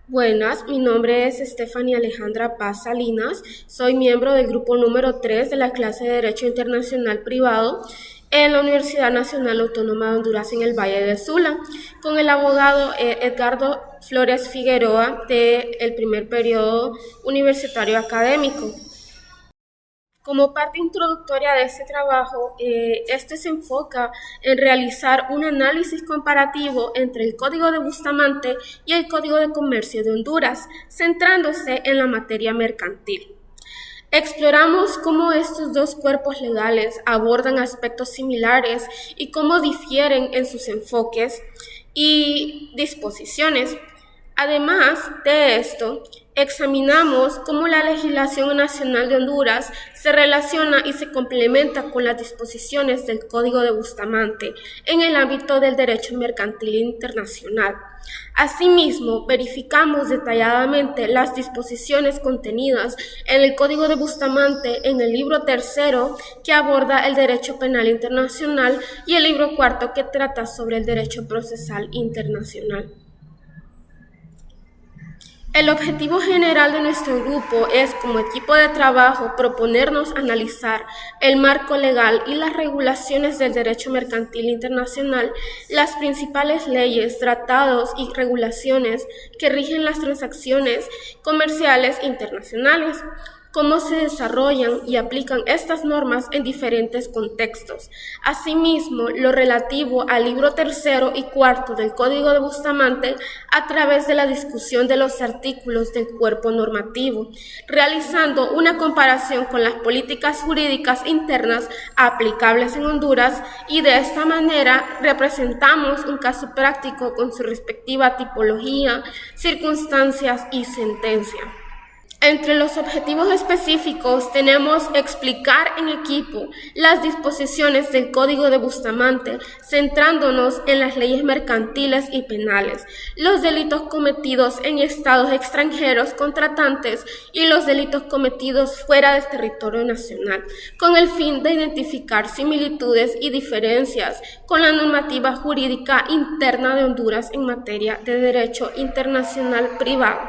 Buenas, mi nombre es Stephanie Alejandra Paz Salinas, soy miembro del grupo número 3 de la clase de Derecho Internacional Privado en la Universidad Nacional Autónoma de Honduras en el Valle de Sula, con el abogado Edgardo Flores Figueroa del primer periodo universitario académico. Como parte introductoria de este trabajo, este se enfoca en realizar un análisis comparativo entre el Código de Bustamante y el Código de Comercio de Honduras, centrándose en la materia mercantil. Exploramos cómo estos dos cuerpos legales abordan aspectos similares y cómo difieren en sus enfoques y disposiciones. Además de esto, examinamos cómo la legislación nacional de Honduras se relaciona y se complementa con las disposiciones del Código de Bustamante en el ámbito del derecho mercantil internacional. Asimismo, verificamos detalladamente las disposiciones contenidas en el Código de Bustamante en el libro tercero, que aborda el derecho penal internacional, y el libro cuarto, que trata sobre el derecho procesal internacional. El objetivo general de nuestro grupo es, como equipo de trabajo, proponernos analizar el marco legal y las regulaciones del derecho mercantil internacional, las principales leyes, tratados y regulaciones que rigen las transacciones comerciales internacionales, cómo se desarrollan y aplican estas normas en diferentes contextos. Asimismo, lo relativo al libro tercero y cuarto del Código de Bustamante a través de la discusión de los artículos del cuerpo normativo, realizando una comparación con las políticas jurídicas internas aplicables en Honduras, y de esta manera representamos un caso práctico con su respectiva tipología, circunstancias y sentencia. Entre los objetivos específicos tenemos explicar en equipo las disposiciones del Código de Bustamante, centrándonos en las leyes mercantiles y penales, los delitos cometidos en estados extranjeros contratantes y los delitos cometidos fuera del territorio nacional, con el fin de identificar similitudes y diferencias con la normativa jurídica interna de Honduras en materia de derecho internacional privado.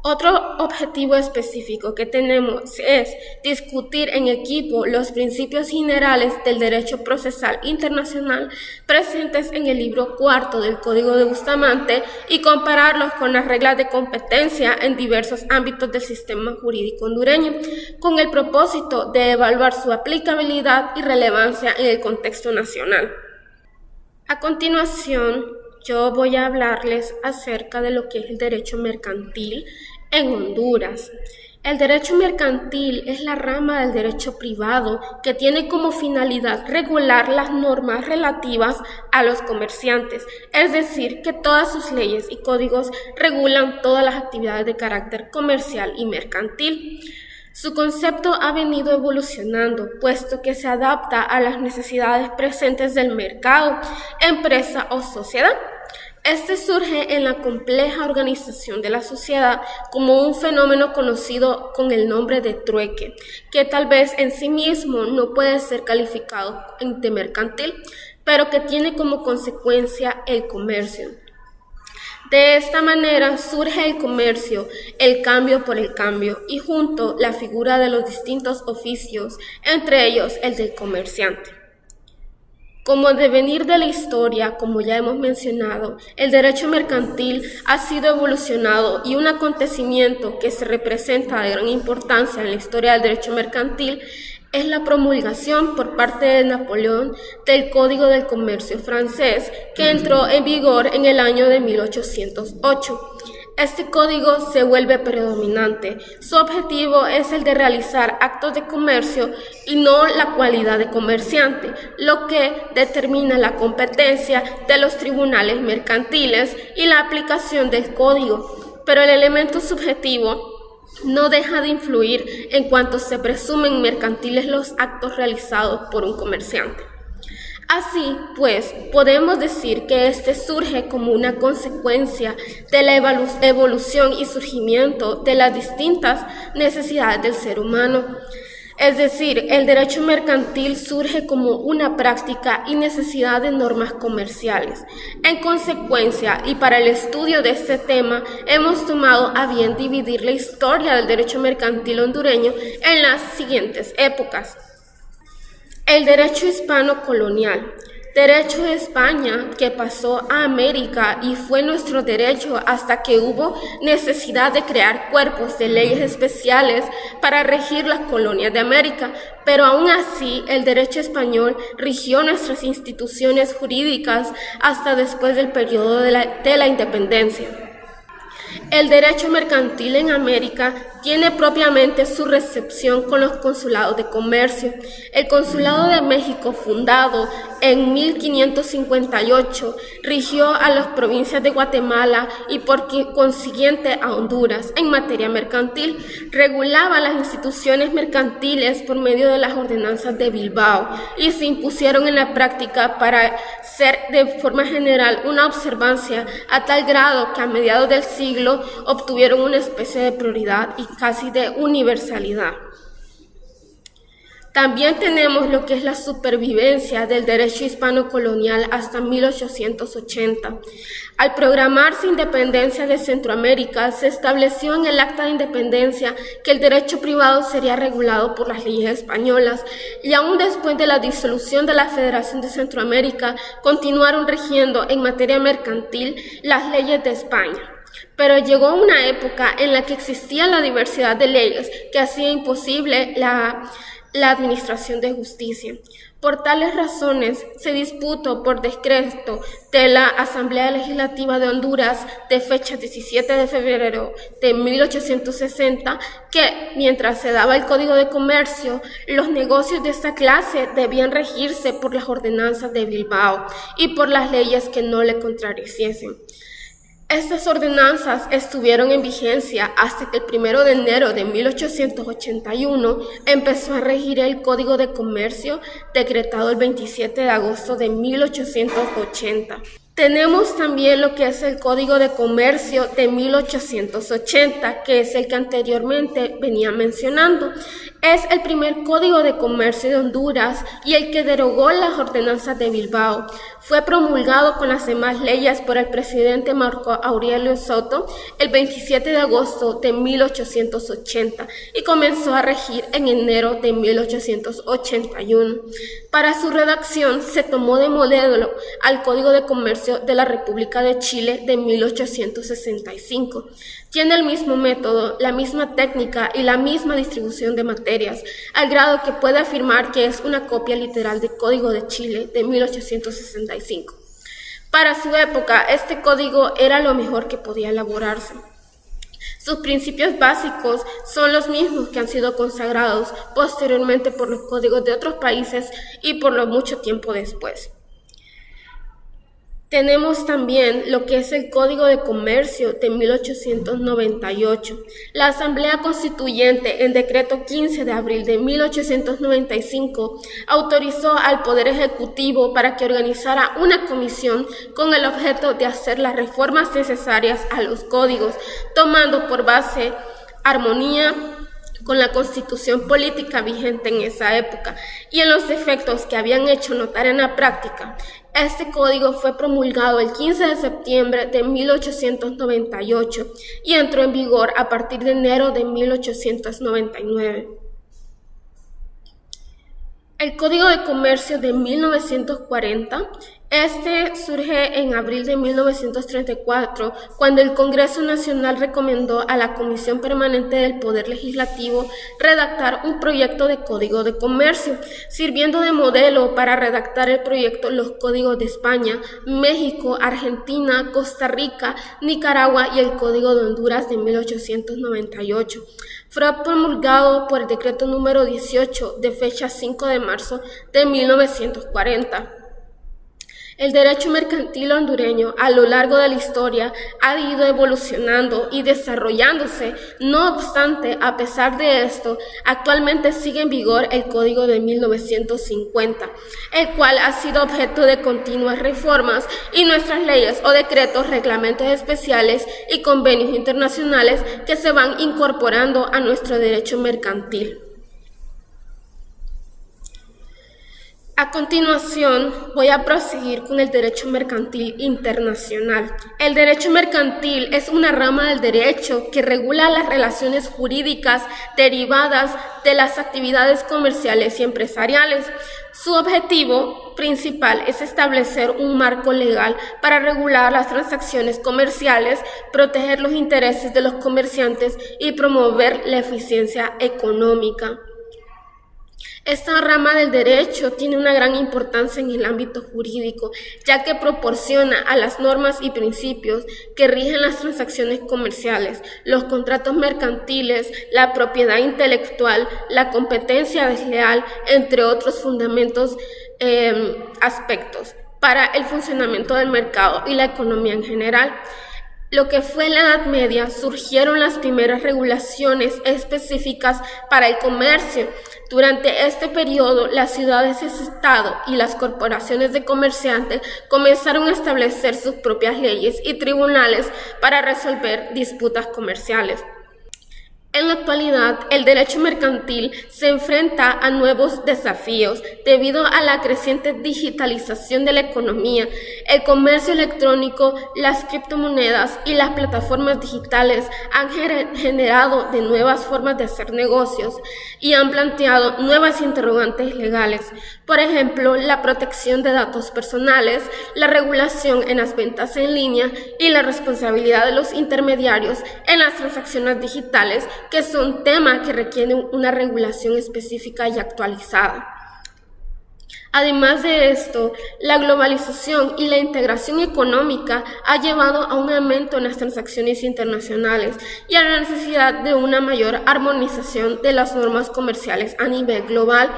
Otro objetivo específico que tenemos es discutir en equipo los principios generales del derecho procesal internacional presentes en el libro cuarto del Código de Bustamante y compararlos con las reglas de competencia en diversos ámbitos del sistema jurídico hondureño, con el propósito de evaluar su aplicabilidad y relevancia en el contexto nacional. A continuación, yo voy a hablarles acerca de lo que es el derecho mercantil en Honduras. El derecho mercantil es la rama del derecho privado que tiene como finalidad regular las normas relativas a los comerciantes, es decir, que todas sus leyes y códigos regulan todas las actividades de carácter comercial y mercantil. Su concepto ha venido evolucionando, puesto que se adapta a las necesidades presentes del mercado, empresa o sociedad. Este surge en la compleja organización de la sociedad como un fenómeno conocido con el nombre de trueque, que tal vez en sí mismo no puede ser calificado de mercantil, pero que tiene como consecuencia el comercio. De esta manera surge el comercio, el cambio por el cambio, y junto la figura de los distintos oficios, entre ellos el del comerciante. Como devenir de la historia, como ya hemos mencionado, el derecho mercantil ha sido evolucionado, y un acontecimiento que se representa de gran importancia en la historia del derecho mercantil es la promulgación por parte de Napoleón del Código del Comercio francés, que entró en vigor en el año de 1808. Este código se vuelve predominante. Su objetivo es el de realizar actos de comercio y no la cualidad de comerciante, lo que determina la competencia de los tribunales mercantiles y la aplicación del código. Pero el elemento subjetivo no deja de influir en cuanto se presumen mercantiles los actos realizados por un comerciante. Así pues, podemos decir que este surge como una consecuencia de la evolución y surgimiento de las distintas necesidades del ser humano. Es decir, el derecho mercantil surge como una práctica y necesidad de normas comerciales. En consecuencia, y para el estudio de este tema, hemos tomado a bien dividir la historia del derecho mercantil hondureño en las siguientes épocas. El derecho hispano colonial. Derecho de España que pasó a América y fue nuestro derecho hasta que hubo necesidad de crear cuerpos de leyes especiales para regir las colonias de América, pero aún así el derecho español rigió nuestras instituciones jurídicas hasta después del periodo de la independencia. El derecho mercantil en América tiene propiamente su recepción con los consulados de comercio. El Consulado de México, fundado en 1558, rigió a las provincias de Guatemala y por consiguiente a Honduras en materia mercantil. Regulaba las instituciones mercantiles por medio de las ordenanzas de Bilbao y se impusieron en la práctica para ser de forma general una observancia a tal grado que a mediados del siglo obtuvieron una especie de prioridad y casi de universalidad. También tenemos lo que es la supervivencia del derecho hispano colonial hasta 1880. Al proclamarse independencia de Centroamérica, se estableció en el Acta de Independencia que el derecho privado sería regulado por las leyes españolas, y aún después de la disolución de la Federación de Centroamérica, continuaron rigiendo en materia mercantil las leyes de España. Pero llegó una época en la que existía la diversidad de leyes que hacía imposible la administración de justicia. Por tales razones, se dispuso por decreto de la Asamblea Legislativa de Honduras de fecha 17 de febrero de 1860 que, mientras se daba el Código de Comercio, los negocios de esta clase debían regirse por las ordenanzas de Bilbao y por las leyes que no le contradiciesen. Estas ordenanzas estuvieron en vigencia hasta que el 1 de enero de 1881 empezó a regir el Código de Comercio, decretado el 27 de agosto de 1880. Tenemos también lo que es el Código de Comercio de 1880, que es el que anteriormente venía mencionando. Es el primer Código de Comercio de Honduras y el que derogó las ordenanzas de Bilbao. Fue promulgado con las demás leyes por el presidente Marco Aurelio Soto el 27 de agosto de 1880 y comenzó a regir en enero de 1881. Para su redacción se tomó de modelo al Código de Comercio de la República de Chile de 1865. Tiene el mismo método, la misma técnica y la misma distribución de materias, al grado que puede afirmar que es una copia literal del Código de Chile de 1865. Para su época, este código era lo mejor que podía elaborarse. Sus principios básicos son los mismos que han sido consagrados posteriormente por los códigos de otros países y por lo mucho tiempo después. Tenemos también lo que es el Código de Comercio de 1898. La Asamblea Constituyente, en decreto 15 de abril de 1895, autorizó al Poder Ejecutivo para que organizara una comisión con el objeto de hacer las reformas necesarias a los códigos, tomando por base armonía con la constitución política vigente en esa época y en los defectos que habían hecho notar en la práctica. Este código fue promulgado el 15 de septiembre de 1898 y entró en vigor a partir de enero de 1899. El Código de Comercio de 1940, surge en abril de 1934, cuando el Congreso Nacional recomendó a la Comisión Permanente del Poder Legislativo redactar un proyecto de Código de Comercio, sirviendo de modelo para redactar el proyecto los códigos de España, México, Argentina, Costa Rica, Nicaragua y el Código de Honduras de 1898. Fue promulgado por el decreto número 18 de fecha 5 de marzo de 1940. El derecho mercantil hondureño a lo largo de la historia ha ido evolucionando y desarrollándose. No obstante, a pesar de esto, actualmente sigue en vigor el Código de 1950, el cual ha sido objeto de continuas reformas y nuestras leyes o decretos, reglamentos especiales y convenios internacionales que se van incorporando a nuestro derecho mercantil. A continuación, voy a proseguir con el derecho mercantil internacional. El derecho mercantil es una rama del derecho que regula las relaciones jurídicas derivadas de las actividades comerciales y empresariales. Su objetivo principal es establecer un marco legal para regular las transacciones comerciales, proteger los intereses de los comerciantes y promover la eficiencia económica. Esta rama del derecho tiene una gran importancia en el ámbito jurídico, ya que proporciona a las normas y principios que rigen las transacciones comerciales, los contratos mercantiles, la propiedad intelectual, la competencia desleal, entre otros fundamentos aspectos para el funcionamiento del mercado y la economía en general. Lo que fue en la Edad Media, surgieron las primeras regulaciones específicas para el comercio. Durante este periodo, las ciudades-estado y las corporaciones de comerciantes comenzaron a establecer sus propias leyes y tribunales para resolver disputas comerciales. En la actualidad, el derecho mercantil se enfrenta a nuevos desafíos debido a la creciente digitalización de la economía, el comercio electrónico, las criptomonedas y las plataformas digitales han generado de nuevas formas de hacer negocios y han planteado nuevas interrogantes legales. Por ejemplo, la protección de datos personales, la regulación en las ventas en línea y la responsabilidad de los intermediarios en las transacciones digitales, que son temas que requieren una regulación específica y actualizada. Además de esto, la globalización y la integración económica ha llevado a un aumento en las transacciones internacionales y a la necesidad de una mayor armonización de las normas comerciales a nivel global.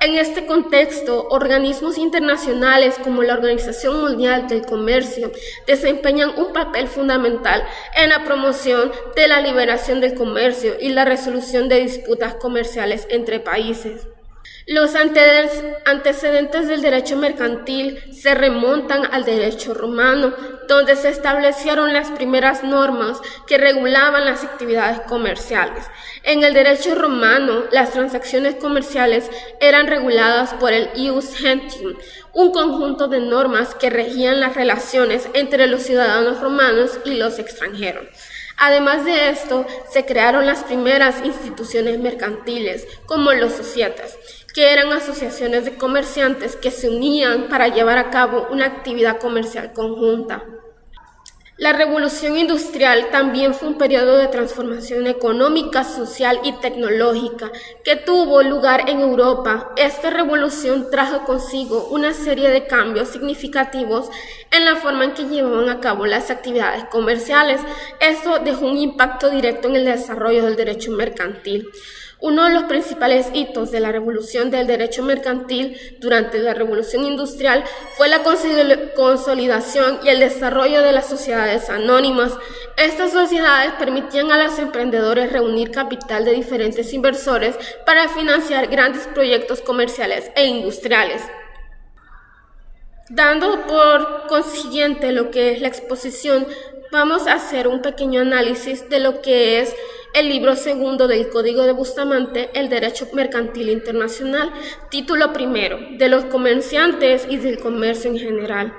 En este contexto, organismos internacionales como la Organización Mundial del Comercio desempeñan un papel fundamental en la promoción de la liberación del comercio y la resolución de disputas comerciales entre países. Los antecedentes del derecho mercantil se remontan al derecho romano, donde se establecieron las primeras normas que regulaban las actividades comerciales. En el derecho romano, las transacciones comerciales eran reguladas por el ius gentium, un conjunto de normas que regían las relaciones entre los ciudadanos romanos y los extranjeros. Además de esto, se crearon las primeras instituciones mercantiles, como los societas, que eran asociaciones de comerciantes que se unían para llevar a cabo una actividad comercial conjunta. La Revolución Industrial también fue un periodo de transformación económica, social y tecnológica que tuvo lugar en Europa. Esta revolución trajo consigo una serie de cambios significativos en la forma en que llevaban a cabo las actividades comerciales. Esto dejó un impacto directo en el desarrollo del derecho mercantil. Uno de los principales hitos de la revolución del derecho mercantil durante la Revolución Industrial fue la consolidación y el desarrollo de las sociedades anónimas. Estas sociedades permitían a los emprendedores reunir capital de diferentes inversores para financiar grandes proyectos comerciales e industriales. Dando por consiguiente lo que es la exposición, vamos a hacer un pequeño análisis de lo que es el libro segundo del Código de Bustamante, el Derecho Mercantil Internacional, título primero, de los comerciantes y del comercio en general.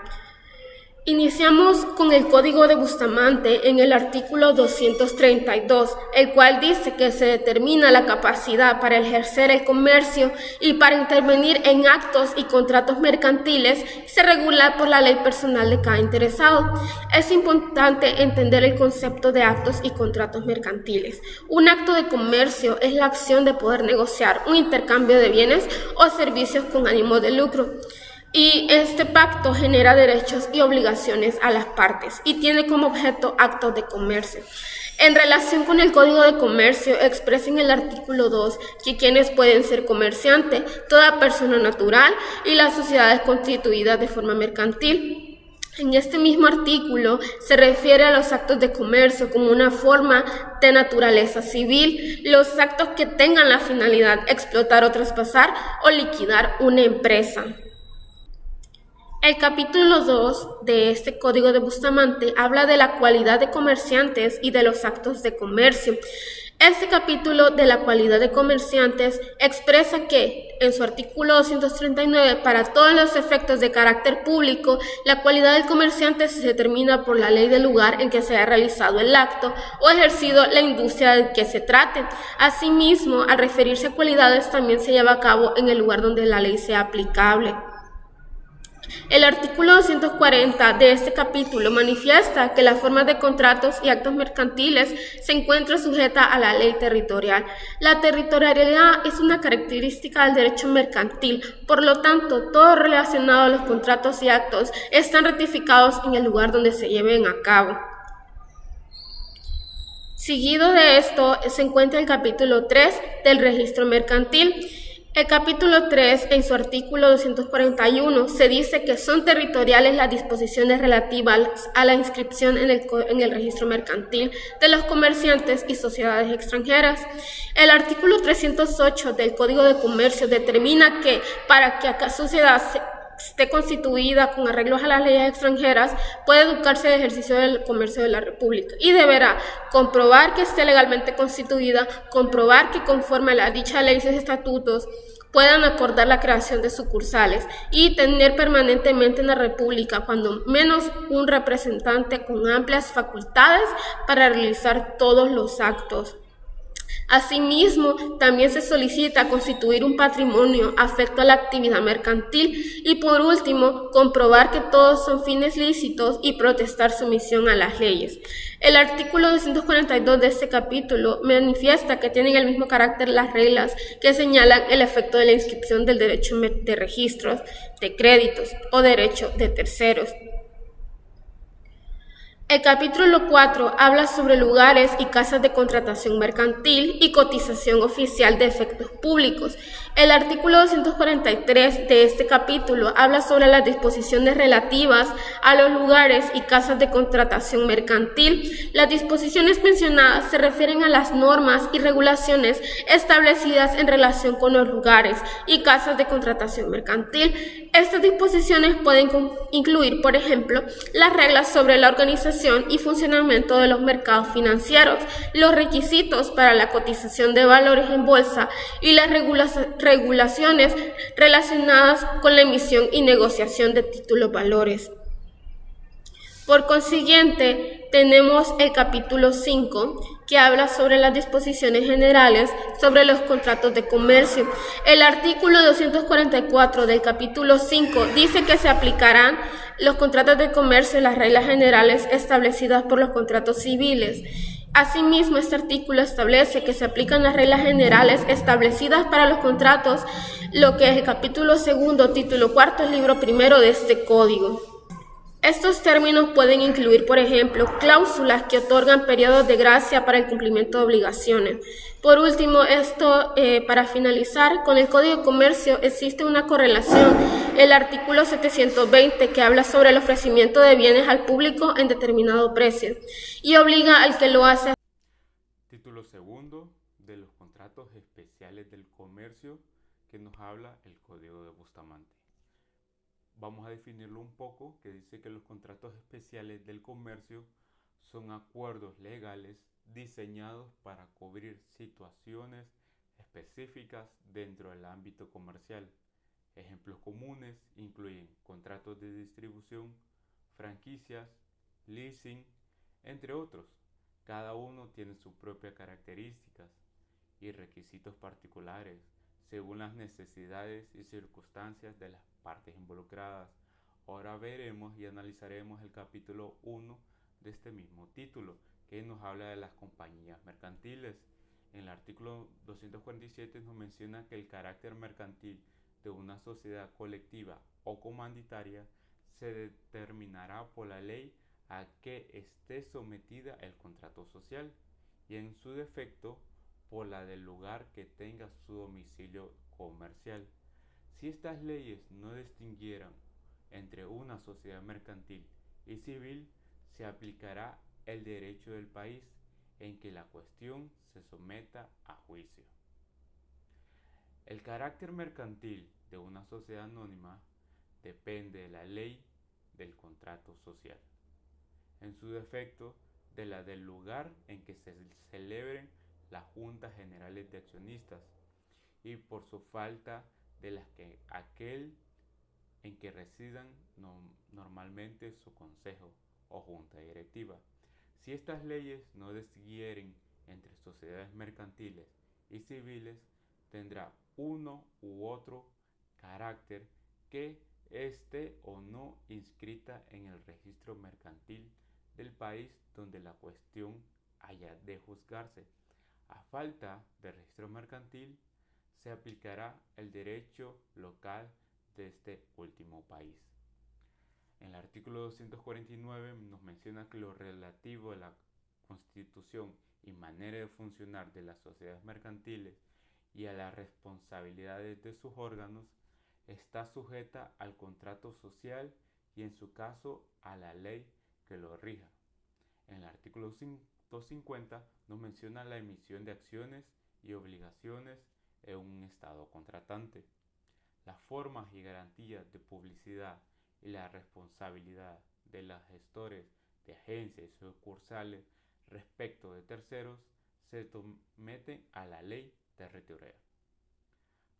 Iniciamos con el Código de Bustamante en el artículo 232, el cual dice que se determina la capacidad para ejercer el comercio y para intervenir en actos y contratos mercantiles se regula por la ley personal de cada interesado. Es importante entender el concepto de actos y contratos mercantiles. Un acto de comercio es la acción de poder negociar un intercambio de bienes o servicios con ánimo de lucro. Y este pacto genera derechos y obligaciones a las partes y tiene como objeto actos de comercio. En relación con el Código de Comercio, expresa en el artículo 2 que quienes pueden ser comerciantes, toda persona natural y las sociedades constituidas de forma mercantil. En este mismo artículo se refiere a los actos de comercio como una forma de naturaleza civil, los actos que tengan la finalidad de explotar o traspasar o liquidar una empresa. El capítulo 2 de este Código de Bustamante habla de la cualidad de comerciantes y de los actos de comercio. Este capítulo de la cualidad de comerciantes expresa que, en su artículo 239, para todos los efectos de carácter público, la cualidad del comerciante se determina por la ley del lugar en que se haya realizado el acto o ejercido la industria de que se trate. Asimismo, al referirse a cualidades, también se lleva a cabo en el lugar donde la ley sea aplicable. El artículo 240 de este capítulo manifiesta que las formas de contratos y actos mercantiles se encuentran sujetas a la ley territorial. La territorialidad es una característica del derecho mercantil, por lo tanto, todo relacionado a los contratos y actos están ratificados en el lugar donde se lleven a cabo. Seguido de esto se encuentra el capítulo 3 del registro mercantil. El capítulo 3, en su artículo 241, se dice que son territoriales las disposiciones relativas a la inscripción en el registro mercantil de los comerciantes y sociedades extranjeras. El artículo 308 del Código de Comercio determina que para que cada sociedad esté constituida con arreglos a las leyes extranjeras, puede educarse el ejercicio del comercio de la República y deberá comprobar que esté legalmente constituida, comprobar que conforme a la dicha ley y sus estatutos puedan acordar la creación de sucursales y tener permanentemente en la República cuando menos un representante con amplias facultades para realizar todos los actos. Asimismo, también se solicita constituir un patrimonio afecto a la actividad mercantil y, por último, comprobar que todos son fines lícitos y protestar sumisión a las leyes. El artículo 242 de este capítulo manifiesta que tienen el mismo carácter las reglas que señalan el efecto de la inscripción del derecho de registros, de créditos o derecho de terceros. El capítulo 4 habla sobre lugares y casas de contratación mercantil y cotización oficial de efectos públicos. El artículo 243 de este capítulo habla sobre las disposiciones relativas a los lugares y casas de contratación mercantil. Las disposiciones mencionadas se refieren a las normas y regulaciones establecidas en relación con los lugares y casas de contratación mercantil. Estas disposiciones pueden incluir, por ejemplo, las reglas sobre la organización y funcionamiento de los mercados financieros, los requisitos para la cotización de valores en bolsa y las regulaciones relacionadas con la emisión y negociación de títulos valores. Por consiguiente, tenemos el capítulo 5, que habla sobre las disposiciones generales sobre los contratos de comercio. El artículo 244 del capítulo 5 dice que se aplicarán los contratos de comercio y las reglas generales establecidas por los contratos civiles. Asimismo, este artículo establece que se aplican las reglas generales establecidas para los contratos, lo que es el capítulo 2, título 4, libro 1 de este código. Estos términos pueden incluir, por ejemplo, cláusulas que otorgan periodos de gracia para el cumplimiento de obligaciones. Por último, para finalizar, con el Código de Comercio existe una correlación, el artículo 720, que habla sobre el ofrecimiento de bienes al público en determinado precio y obliga al que lo hace. Título 2 de los contratos especiales del comercio, que nos habla el Código de Bustamante. Vamos a definirlo un poco, que dice que los contratos especiales del comercio son acuerdos legales diseñados para cubrir situaciones específicas dentro del ámbito comercial. Ejemplos comunes incluyen contratos de distribución, franquicias, leasing, entre otros. Cada uno tiene sus propias características y requisitos particulares según las necesidades y circunstancias de las partes involucradas. Ahora veremos y analizaremos el capítulo 1 de este mismo título, que nos habla de las compañías mercantiles. En el artículo 247 nos menciona que el carácter mercantil de una sociedad colectiva o comanditaria se determinará por la ley a que esté sometida el contrato social y, en su defecto, por la del lugar que tenga su domicilio comercial. Si estas leyes no distinguieran entre una sociedad mercantil y civil, se aplicará el derecho del país en que la cuestión se someta a juicio. El carácter mercantil de una sociedad anónima depende de la ley del contrato social, en su defecto de la del lugar en que se celebren las juntas generales de accionistas y por su falta de las que aquel en que residan normalmente su consejo o junta directiva. Si estas leyes no distinguieren entre sociedades mercantiles y civiles, tendrá uno u otro carácter que esté o no inscrita en el registro mercantil del país donde la cuestión haya de juzgarse. A falta de registro mercantil, se aplicará el derecho local de este último país. En el artículo 249 nos menciona que lo relativo a la constitución y manera de funcionar de las sociedades mercantiles y a las responsabilidades de sus órganos está sujeta al contrato social y en su caso a la ley que lo rija. En el artículo 250 nos menciona la emisión de acciones y obligaciones en un estado contratante. Las formas y garantías de publicidad y la responsabilidad de los gestores de agencias y sucursales respecto de terceros se someten a la ley territorial.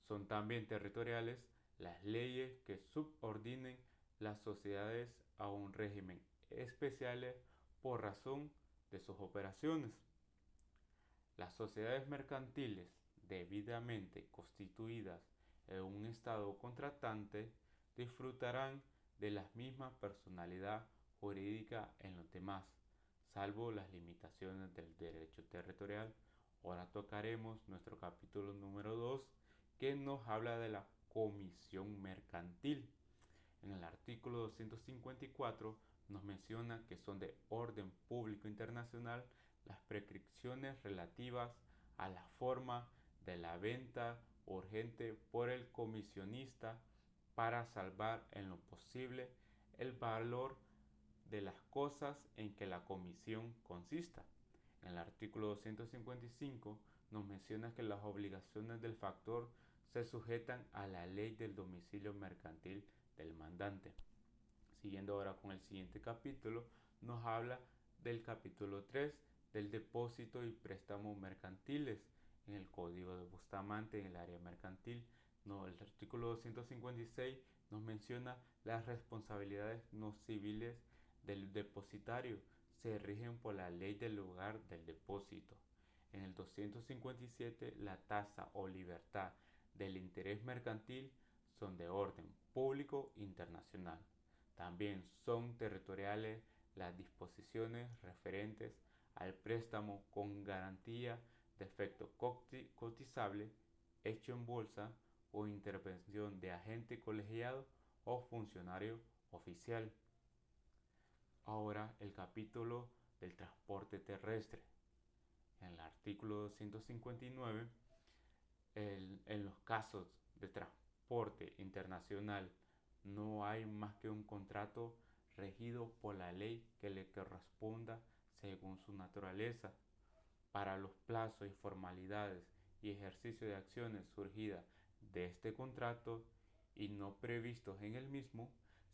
Son también territoriales las leyes que subordinen las sociedades a un régimen especial por razón de sus operaciones. Las sociedades mercantiles debidamente constituidas en un estado contratante disfrutarán de la misma personalidad jurídica en los demás, salvo las limitaciones del derecho territorial. Ahora tocaremos nuestro capítulo número 2, que nos habla de la comisión mercantil. En el artículo 254 nos menciona que son de orden público internacional las prescripciones relativas a la forma de la venta urgente por el comisionista para salvar en lo posible el valor de las cosas en que la comisión consista. En el artículo 255 nos menciona que las obligaciones del factor se sujetan a la ley del domicilio mercantil del mandante. Siguiendo ahora con el siguiente capítulo, nos habla del capítulo 3 del depósito y préstamo mercantiles en el Código de Bustamante en el área mercantil. El artículo 256 nos menciona las responsabilidades no civiles del depositario. Se rigen por la ley del lugar del depósito. En el 257 la tasa o libertad del interés mercantil son de orden público internacional. También son territoriales las disposiciones referentes al préstamo con garantía de efecto cotizable hecho en bolsa o intervención de agente colegiado o funcionario oficial. Ahora el capítulo del transporte terrestre. En el artículo 259, en los casos de transporte internacional no hay más que un contrato regido por la ley que le corresponda según su naturaleza. Para los plazos y formalidades y ejercicio de acciones surgidas de este contrato y no previstos en el mismo,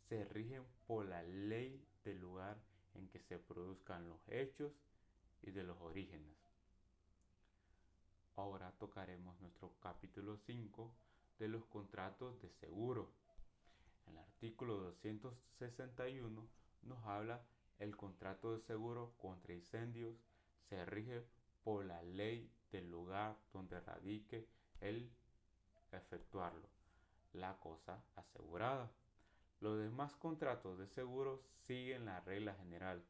se rigen por la ley del lugar en que se produzcan los hechos y de los orígenes. Ahora tocaremos nuestro capítulo 5 de los contratos de seguro. En el artículo 261 nos habla el contrato de seguro contra incendios se rige por la ley del lugar donde radique el efectuarlo, la cosa asegurada. Los demás contratos de seguro siguen la regla general,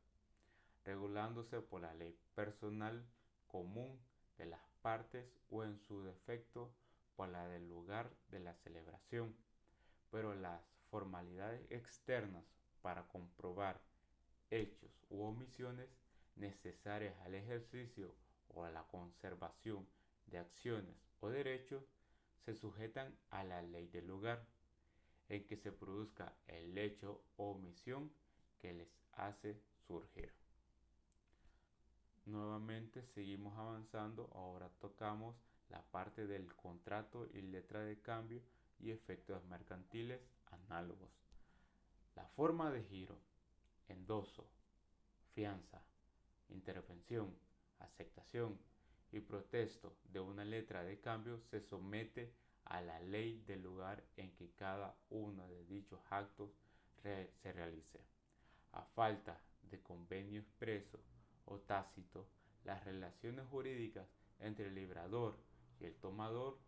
regulándose por la ley personal común de las partes o en su defecto por la del lugar de la celebración, pero las formalidades externas para comprobar hechos u omisiones necesarias al ejercicio o a la conservación de acciones o derechos se sujetan a la ley del lugar en que se produzca el hecho o omisión que les hace surgir. Nuevamente seguimos avanzando, ahora tocamos la parte del contrato y letra de cambio y efectos mercantiles análogos. La forma de giro, endoso, fianza, intervención, aceptación y protesto de una letra de cambio se somete a la ley del lugar en que cada uno de dichos actos se realice. A falta de convenio expreso o tácito, las relaciones jurídicas entre el librador y el tomador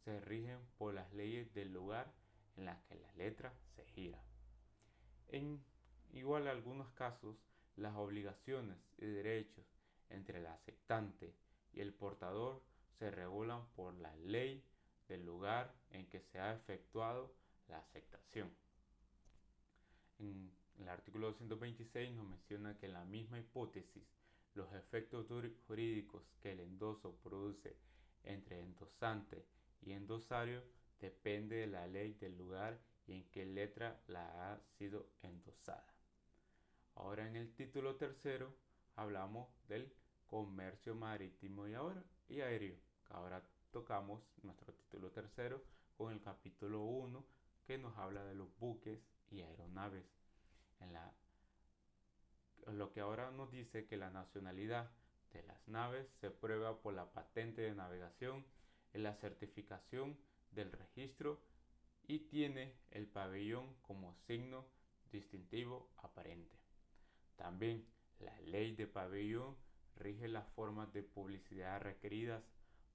se rigen por las leyes del lugar en las que la letra se gira. En igual algunos casos, las obligaciones y derechos entre el aceptante y el portador se regulan por la ley del lugar en que se ha efectuado la aceptación. En el artículo 226 nos menciona que en la misma hipótesis los efectos jurídicos que el endoso produce entre endosante y endosario depende de la ley del lugar y en qué letra la ha sido endosada. Ahora en el título tercero hablamos del comercio marítimo y aéreo. Ahora tocamos nuestro título tercero con el capítulo 1 que nos habla de los buques y aeronaves. Lo que ahora nos dice que la nacionalidad de las naves se prueba por la patente de navegación en la certificación del registro y tiene el pabellón como signo distintivo aparente. También la ley de pabellón rige las formas de publicidad requeridas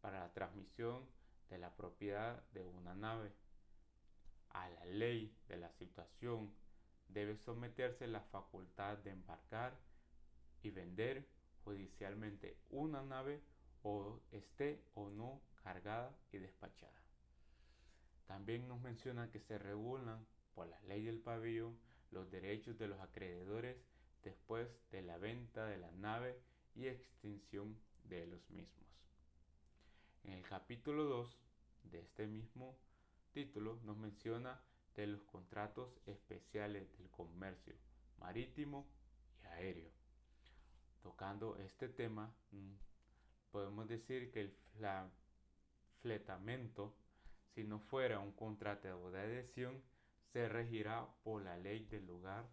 para la transmisión de la propiedad de una nave. A la ley de la situación debe someterse la facultad de embarcar y vender judicialmente una nave o esté o no cargada y despachada. También nos menciona que se regulan por la ley del pabellón los derechos de los acreedores después de la venta de la nave y extinción de los mismos. En el capítulo 2 de este mismo título nos menciona de los contratos especiales del comercio marítimo y aéreo. Tocando este tema, podemos decir que el fletamento, si no fuera un contrato de adhesión, se regirá por la ley del lugar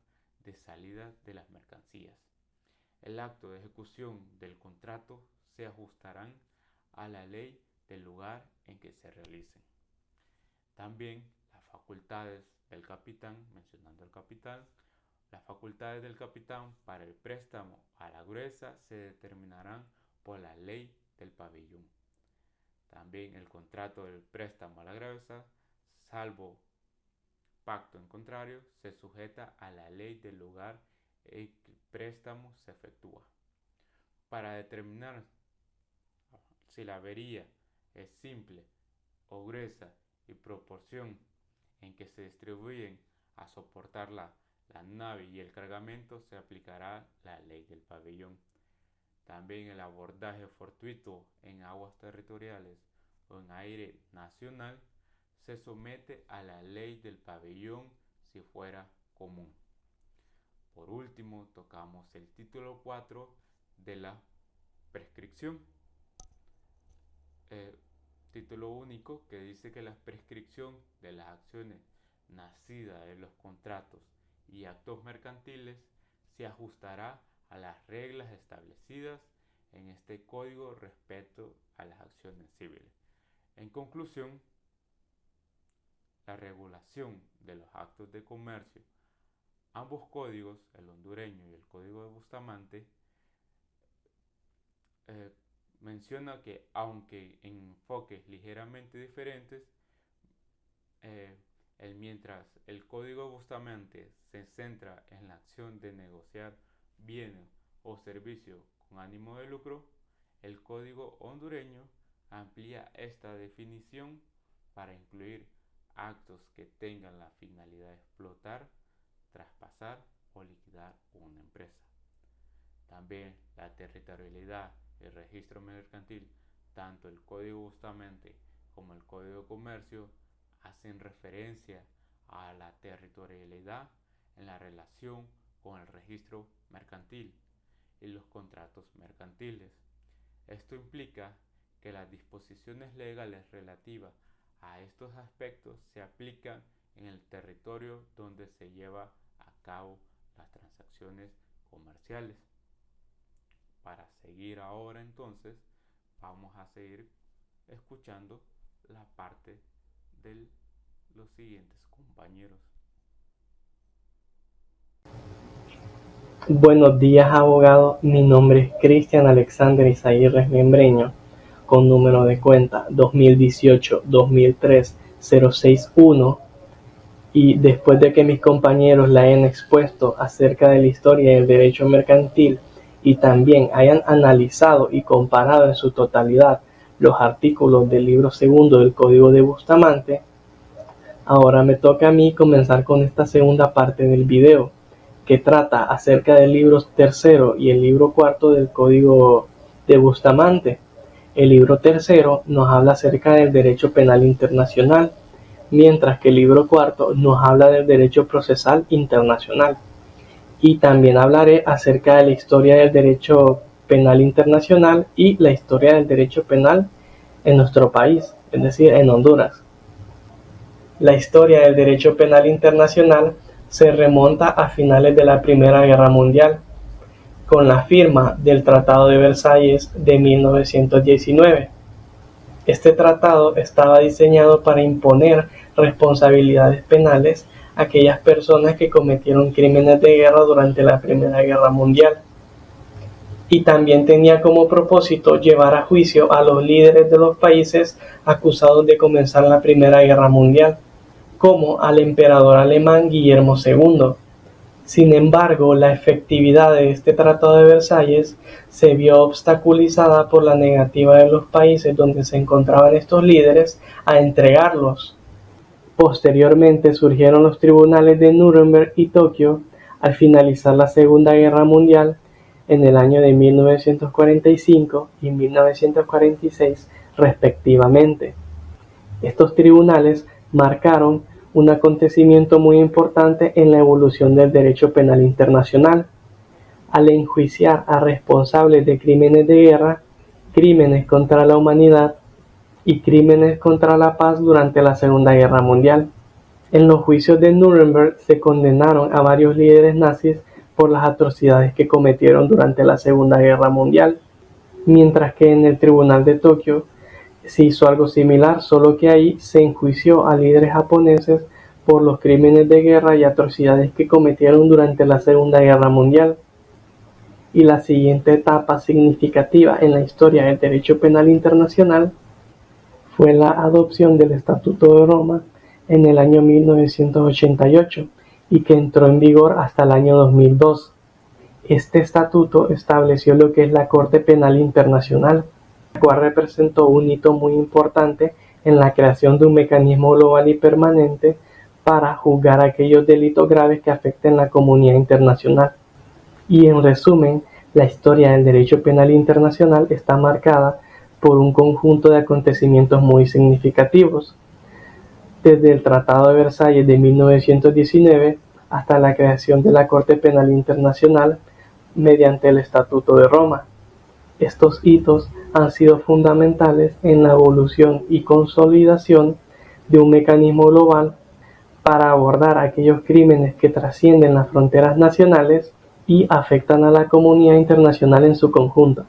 de salida de las mercancías. El acto de ejecución del contrato se ajustarán a la ley del lugar en que se realicen. También las facultades del capitán, mencionando al capitán, las facultades del capitán para el préstamo a la gruesa se determinarán por la ley del pabellón. También el contrato del préstamo a la gruesa, salvo pacto en contrario, se sujeta a la ley del lugar en que el préstamo se efectúa. Para determinar si la avería es simple o gruesa y proporción en que se distribuyen a soportar la nave y el cargamento, se aplicará la ley del pabellón. También el abordaje fortuito en aguas territoriales o en aire nacional se somete a la ley del pabellón si fuera común. Por último, tocamos el título 4 de la prescripción. Título único que dice que la prescripción de las acciones nacidas de los contratos y actos mercantiles se ajustará a las reglas establecidas en este código respecto a las acciones civiles. En conclusión, la regulación de los actos de comercio, ambos códigos, el hondureño y el código de Bustamante, menciona que aunque en enfoques ligeramente diferentes, mientras el código de Bustamante se centra en la acción de negociar bienes o servicios con ánimo de lucro, el código hondureño amplía esta definición para incluir actos que tengan la finalidad de explotar, traspasar o liquidar una empresa. También la territorialidad y el registro mercantil, tanto el Código Bustamante como el Código de Comercio, hacen referencia a la territorialidad en la relación con el registro mercantil y los contratos mercantiles. Esto implica que las disposiciones legales relativas a estos aspectos se aplican en el territorio donde se lleva a cabo las transacciones comerciales. Para seguir ahora entonces, vamos a seguir escuchando la parte de los siguientes compañeros. Buenos días, abogado. Mi nombre es Cristian Alexander Isaguirres Membreño, con número de cuenta 2018-2003-061, y después de que mis compañeros la hayan expuesto acerca de la historia del derecho mercantil y también hayan analizado y comparado en su totalidad los artículos del libro segundo del Código de Bustamante, ahora me toca a mí comenzar con esta segunda parte del video, que trata acerca del libro tercero y el libro cuarto del Código de Bustamante. El libro tercero nos habla acerca del derecho penal internacional, mientras que el libro cuarto nos habla del derecho procesal internacional. Y también hablaré acerca de la historia del derecho penal internacional y la historia del derecho penal en nuestro país, es decir, en Honduras. La historia del derecho penal internacional se remonta a finales de la Primera Guerra Mundial, con la firma del Tratado de Versalles de 1919. Este tratado estaba diseñado para imponer responsabilidades penales a aquellas personas que cometieron crímenes de guerra durante la Primera Guerra Mundial, y también tenía como propósito llevar a juicio a los líderes de los países acusados de comenzar la Primera Guerra Mundial, como al emperador alemán Guillermo II. Sin embargo, la efectividad de este Tratado de Versalles se vio obstaculizada por la negativa de los países donde se encontraban estos líderes a entregarlos. Posteriormente surgieron los tribunales de Nuremberg y Tokio al finalizar la Segunda Guerra Mundial en el año de 1945 y 1946 respectivamente. Estos tribunales marcaron un acontecimiento muy importante en la evolución del derecho penal internacional, al enjuiciar a responsables de crímenes de guerra, crímenes contra la humanidad y crímenes contra la paz durante la Segunda Guerra Mundial. En los juicios de Nuremberg se condenaron a varios líderes nazis por las atrocidades que cometieron durante la Segunda Guerra Mundial, mientras que en el Tribunal de Tokio se hizo algo similar, solo que ahí se enjuició a líderes japoneses por los crímenes de guerra y atrocidades que cometieron durante la Segunda Guerra Mundial. Y la siguiente etapa significativa en la historia del derecho penal internacional fue la adopción del Estatuto de Roma en el año 1988 y que entró en vigor hasta el año 2002. Este estatuto estableció lo que es la Corte Penal Internacional, la cual representó un hito muy importante en la creación de un mecanismo global y permanente para juzgar aquellos delitos graves que afecten la comunidad internacional. Y en resumen, la historia del derecho penal internacional está marcada por un conjunto de acontecimientos muy significativos, desde el Tratado de Versalles de 1919 hasta la creación de la Corte Penal Internacional mediante el Estatuto de Roma. Estos hitos han sido fundamentales en la evolución y consolidación de un mecanismo global para abordar aquellos crímenes que trascienden las fronteras nacionales y afectan a la comunidad internacional en su conjunto.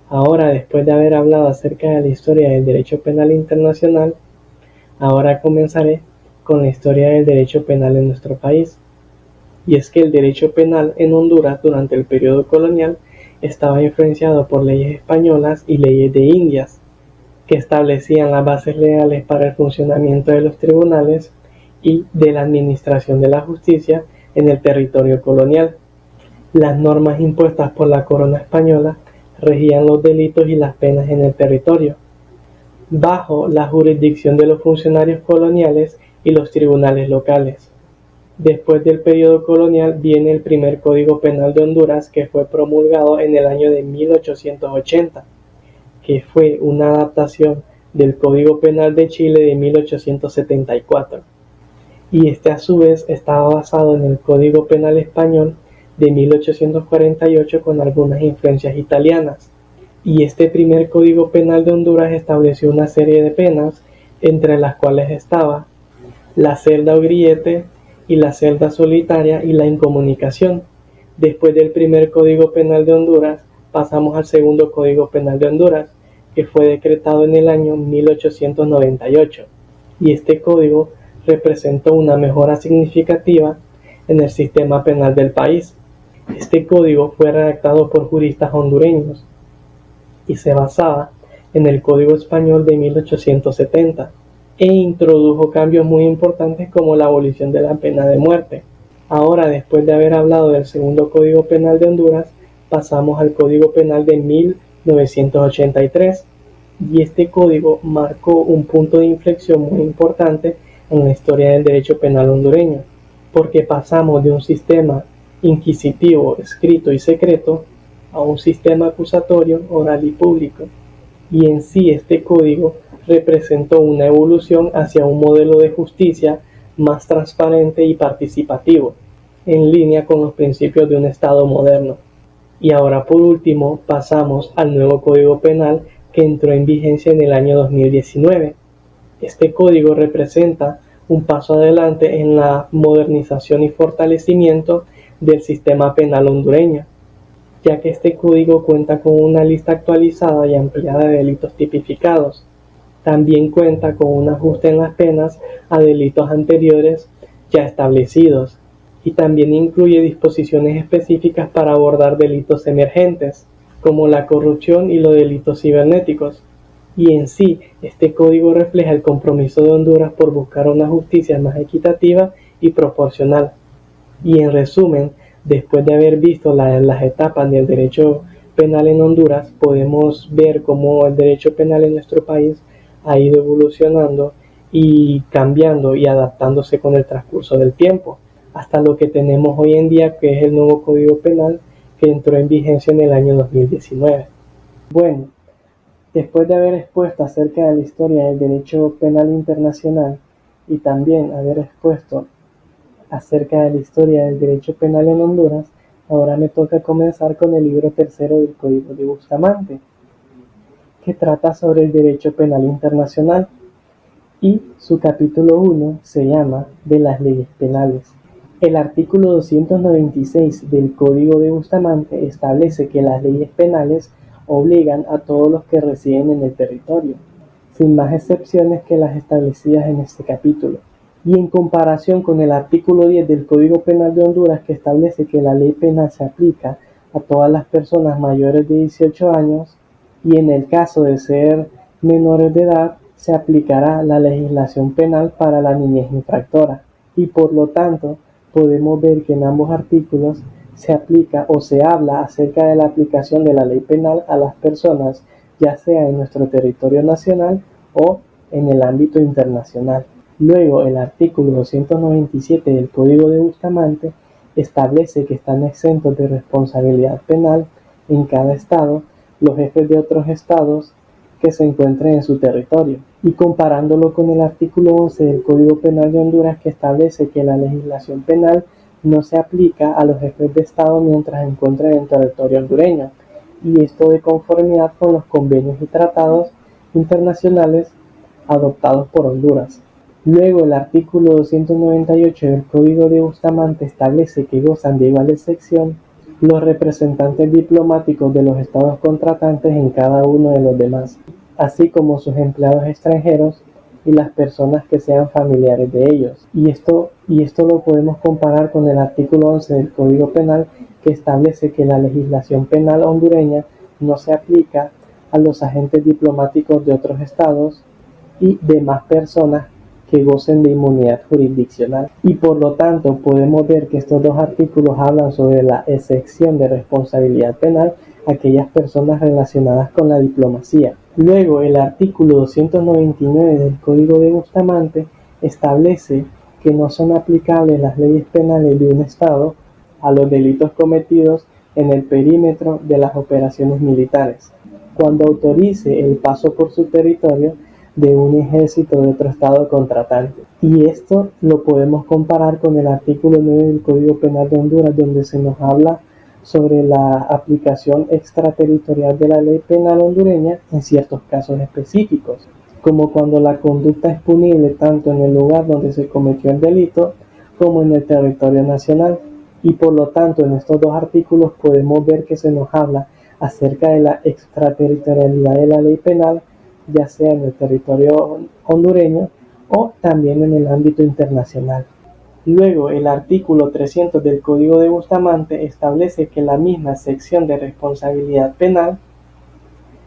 Ahora, después de haber hablado acerca de la historia del derecho penal internacional, ahora comenzaré con la historia del derecho penal en nuestro país. Y es que el derecho penal en Honduras durante el periodo colonial estaba influenciado por leyes españolas y leyes de Indias, que establecían las bases legales para el funcionamiento de los tribunales y de la administración de la justicia en el territorio colonial. Las normas impuestas por la corona española regían los delitos y las penas en el territorio, bajo la jurisdicción de los funcionarios coloniales y los tribunales locales. Después del periodo colonial viene el primer Código Penal de Honduras, que fue promulgado en el año de 1880, que fue una adaptación del Código Penal de Chile de 1874. Y este a su vez estaba basado en el Código Penal español de 1848 con algunas influencias italianas. Y este primer Código Penal de Honduras estableció una serie de penas, entre las cuales estaba la celda o grillete y la celda solitaria y la incomunicación. Después del primer Código Penal de Honduras, pasamos al segundo Código Penal de Honduras, que fue decretado en el año 1898, y este código representó una mejora significativa en el sistema penal del país. Este código fue redactado por juristas hondureños y se basaba en el Código Español de 1870 e introdujo cambios muy importantes como la abolición de la pena de muerte. Ahora, después de haber hablado del segundo Código Penal de Honduras, pasamos al Código Penal de 1983, y este código marcó un punto de inflexión muy importante en la historia del derecho penal hondureño, porque pasamos de un sistema inquisitivo, escrito y secreto a un sistema acusatorio, oral y público. Y en sí este código representó una evolución hacia un modelo de justicia más transparente y participativo, en línea con los principios de un Estado moderno. Y ahora, por último, pasamos al nuevo Código Penal que entró en vigencia en el año 2019. Este código representa un paso adelante en la modernización y fortalecimiento del sistema penal hondureño, ya que este código cuenta con una lista actualizada y ampliada de delitos tipificados. También cuenta con un ajuste en las penas a delitos anteriores ya establecidos, y también incluye disposiciones específicas para abordar delitos emergentes, como la corrupción y los delitos cibernéticos. Y en sí, este código refleja el compromiso de Honduras por buscar una justicia más equitativa y proporcional. Y en resumen, después de haber visto las etapas del derecho penal en Honduras, podemos ver cómo el derecho penal en nuestro país ha ido evolucionando y cambiando y adaptándose con el transcurso del tiempo, hasta lo que tenemos hoy en día, que es el nuevo Código Penal que entró en vigencia en el año 2019. Bueno, después de haber expuesto acerca de la historia del derecho penal internacional y también haber expuesto acerca de la historia del derecho penal en Honduras, ahora me toca comenzar con el libro tercero del Código de Bustamante, que trata sobre el derecho penal internacional, y su capítulo 1 se llama de las leyes penales. El artículo 296 del Código de Bustamante establece que las leyes penales obligan a todos los que residen en el territorio, sin más excepciones que las establecidas en este capítulo. Y en comparación con el artículo 10 del Código Penal de Honduras, que establece que la ley penal se aplica a todas las personas mayores de 18 años, y en el caso de ser menores de edad, se aplicará la legislación penal para la niñez infractora. Y por lo tanto, podemos ver que en ambos artículos se aplica o se habla acerca de la aplicación de la ley penal a las personas, ya sea en nuestro territorio nacional o en el ámbito internacional. Luego, el artículo 297 del Código de Bustamante establece que están exentos de responsabilidad penal en cada estado los jefes de otros estados que se encuentren en su territorio, y comparándolo con el artículo 11 del Código Penal de Honduras, que establece que la legislación penal no se aplica a los jefes de estado mientras se encuentren en territorio hondureño, y esto de conformidad con los convenios y tratados internacionales adoptados por Honduras. Luego, el artículo 298 del Código de Bustamante establece que gozan de igual excepción los representantes diplomáticos de los estados contratantes en cada uno de los demás, así como sus empleados extranjeros y las personas que sean familiares de ellos. Y esto lo podemos comparar con el artículo 11 del Código Penal, que establece que la legislación penal hondureña no se aplica a los agentes diplomáticos de otros estados y demás personas que gocen de inmunidad jurisdiccional. Y por lo tanto podemos ver que estos dos artículos hablan sobre la exención de responsabilidad penal a aquellas personas relacionadas con la diplomacia. Luego, el artículo 299 del Código de Bustamante establece que no son aplicables las leyes penales de un estado a los delitos cometidos en el perímetro de las operaciones militares, cuando autorice el paso por su territorio de un ejército de otro estado contratante. Y esto lo podemos comparar con el artículo 9 del Código Penal de Honduras, donde se nos habla sobre la aplicación extraterritorial de la ley penal hondureña en ciertos casos específicos, como cuando la conducta es punible tanto en el lugar donde se cometió el delito como en el territorio nacional. Y por lo tanto, en estos dos artículos podemos ver que se nos habla acerca de la extraterritorialidad de la ley penal, ya sea en el territorio hondureño o también en el ámbito internacional. Luego, el artículo 300 del Código de Bustamante establece que la misma sección de responsabilidad penal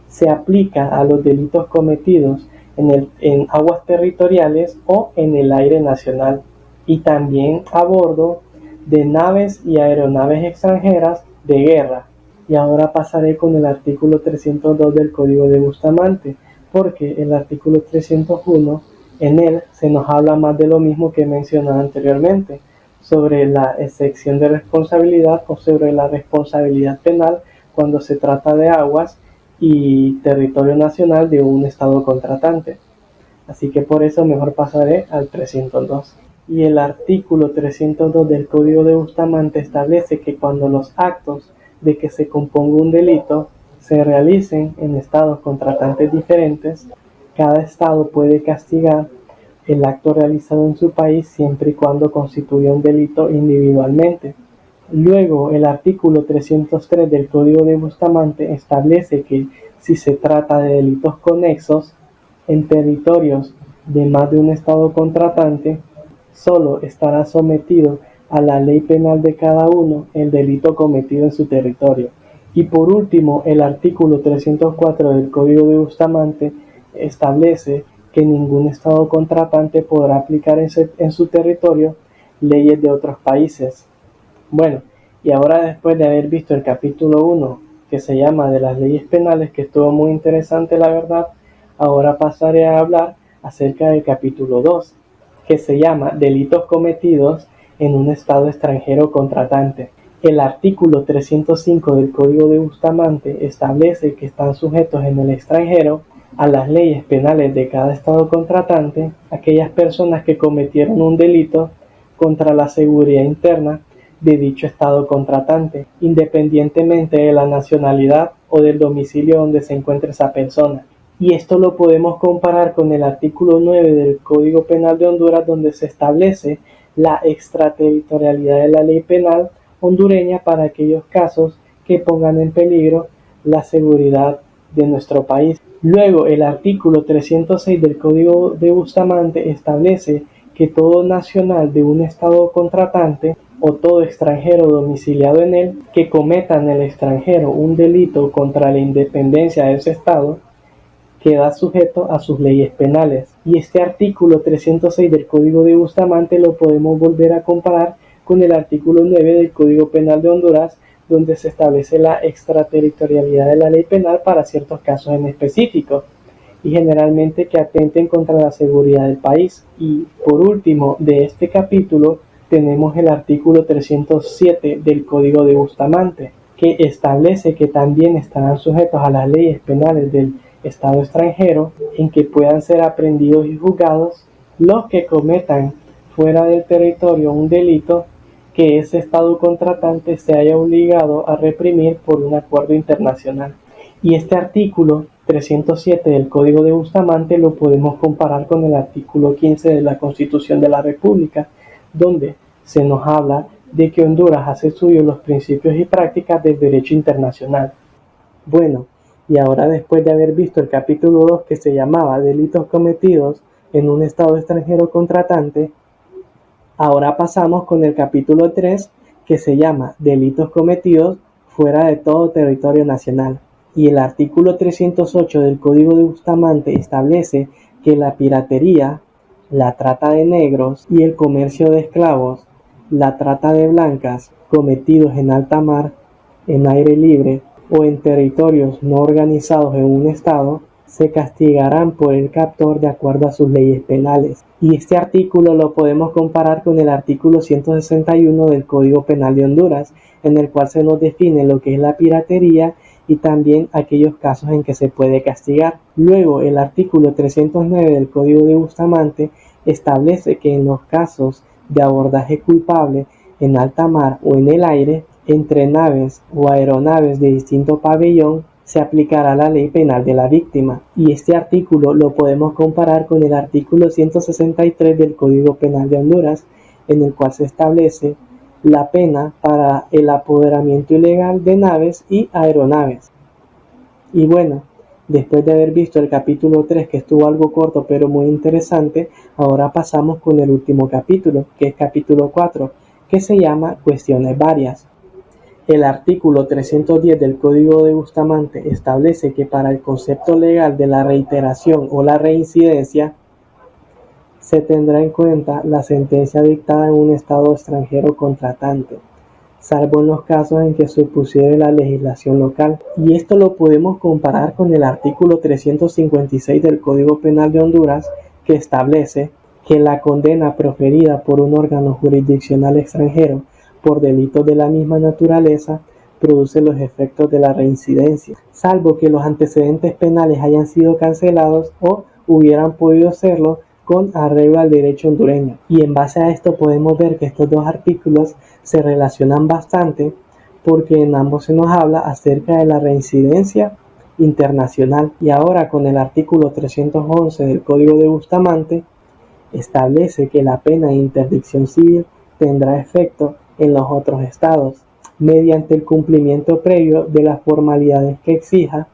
se aplica a los delitos cometidos en aguas territoriales o en el aire nacional, y también a bordo de naves y aeronaves extranjeras de guerra. Y ahora pasaré con el artículo 302 del Código de Bustamante, porque el artículo 301, en él se nos habla más de lo mismo que he mencionado anteriormente, sobre la excepción de responsabilidad o sobre la responsabilidad penal cuando se trata de aguas y territorio nacional de un estado contratante. Así que por eso mejor pasaré al 302. Y el artículo 302 del Código de Bustamante establece que cuando los actos de que se componga un delito se realicen en estados contratantes diferentes, cada estado puede castigar el acto realizado en su país siempre y cuando constituya un delito individualmente. Luego, el artículo 303 del Código de Bustamante establece que si se trata de delitos conexos en territorios de más de un estado contratante, solo estará sometido a la ley penal de cada uno el delito cometido en su territorio. Y por último, el artículo 304 del Código de Bustamante establece que ningún estado contratante podrá aplicar en su territorio leyes de otros países. Bueno, y ahora después de haber visto el capítulo 1, que se llama de las leyes penales, que estuvo muy interesante la verdad, ahora pasaré a hablar acerca del capítulo 2, que se llama delitos cometidos en un estado extranjero contratante. El artículo 305 del Código de Bustamante establece que están sujetos en el extranjero a las leyes penales de cada estado contratante aquellas personas que cometieron un delito contra la seguridad interna de dicho estado contratante, independientemente de la nacionalidad o del domicilio donde se encuentre esa persona. Y esto lo podemos comparar con el artículo 9 del Código Penal de Honduras, donde se establece la extraterritorialidad de la ley penal hondureña para aquellos casos que pongan en peligro la seguridad de nuestro país. Luego, el artículo 306 del Código de Bustamante establece que todo nacional de un estado contratante o todo extranjero domiciliado en él que cometa en el extranjero un delito contra la independencia de ese estado queda sujeto a sus leyes penales. Y este artículo 306 del Código de Bustamante lo podemos volver a comparar con el artículo 9 del Código Penal de Honduras, donde se establece la extraterritorialidad de la ley penal para ciertos casos en específico y generalmente que atenten contra la seguridad del país. Y por último, de este capítulo tenemos el artículo 307 del Código de Bustamante, que establece que también estarán sujetos a las leyes penales del estado extranjero en que puedan ser aprehendidos y juzgados los que cometan fuera del territorio un delito que ese estado contratante se haya obligado a reprimir por un acuerdo internacional. Y este artículo 307 del Código de Bustamante lo podemos comparar con el artículo 15 de la Constitución de la República, donde se nos habla de que Honduras hace suyo los principios y prácticas del derecho internacional. Bueno, y ahora después de haber visto el capítulo 2 que se llamaba delitos cometidos en un estado extranjero contratante, ahora pasamos con el capítulo 3 que se llama delitos cometidos fuera de todo territorio nacional. Y el artículo 308 del Código de Bustamante establece que la piratería, la trata de negros y el comercio de esclavos, la trata de blancas cometidos en alta mar, en aire libre o en territorios no organizados en un estado, se castigarán por el captor de acuerdo a sus leyes penales. Y este artículo lo podemos comparar con el artículo 161 del Código Penal de Honduras, en el cual se nos define lo que es la piratería y también aquellos casos en que se puede castigar. Luego, el artículo 309 del Código de Bustamante establece que en los casos de abordaje culpable en alta mar o en el aire, entre naves o aeronaves de distinto pabellón, se aplicará la ley penal de la víctima. Y este artículo lo podemos comparar con el artículo 163 del Código Penal de Honduras, en el cual se establece la pena para el apoderamiento ilegal de naves y aeronaves. Y bueno, después de haber visto el capítulo 3, que estuvo algo corto pero muy interesante, ahora pasamos con el último capítulo, que es capítulo 4, que se llama Cuestiones varias. El artículo 310 del Código de Bustamante establece que para el concepto legal de la reiteración o la reincidencia, se tendrá en cuenta la sentencia dictada en un estado extranjero contratante, salvo en los casos en que se opusiere la legislación local. Y esto lo podemos comparar con el artículo 356 del Código Penal de Honduras, que establece que la condena proferida por un órgano jurisdiccional extranjero por delitos de la misma naturaleza produce los efectos de la reincidencia, salvo que los antecedentes penales hayan sido cancelados o hubieran podido serlo con arreglo al derecho hondureño. Y en base a esto podemos ver que estos dos artículos se relacionan bastante, porque en ambos se nos habla acerca de la reincidencia internacional. Y ahora, con el artículo 311 del Código de Bustamante, establece que la pena de interdicción civil tendrá efecto en los otros estados, mediante el cumplimiento previo de las formalidades que exija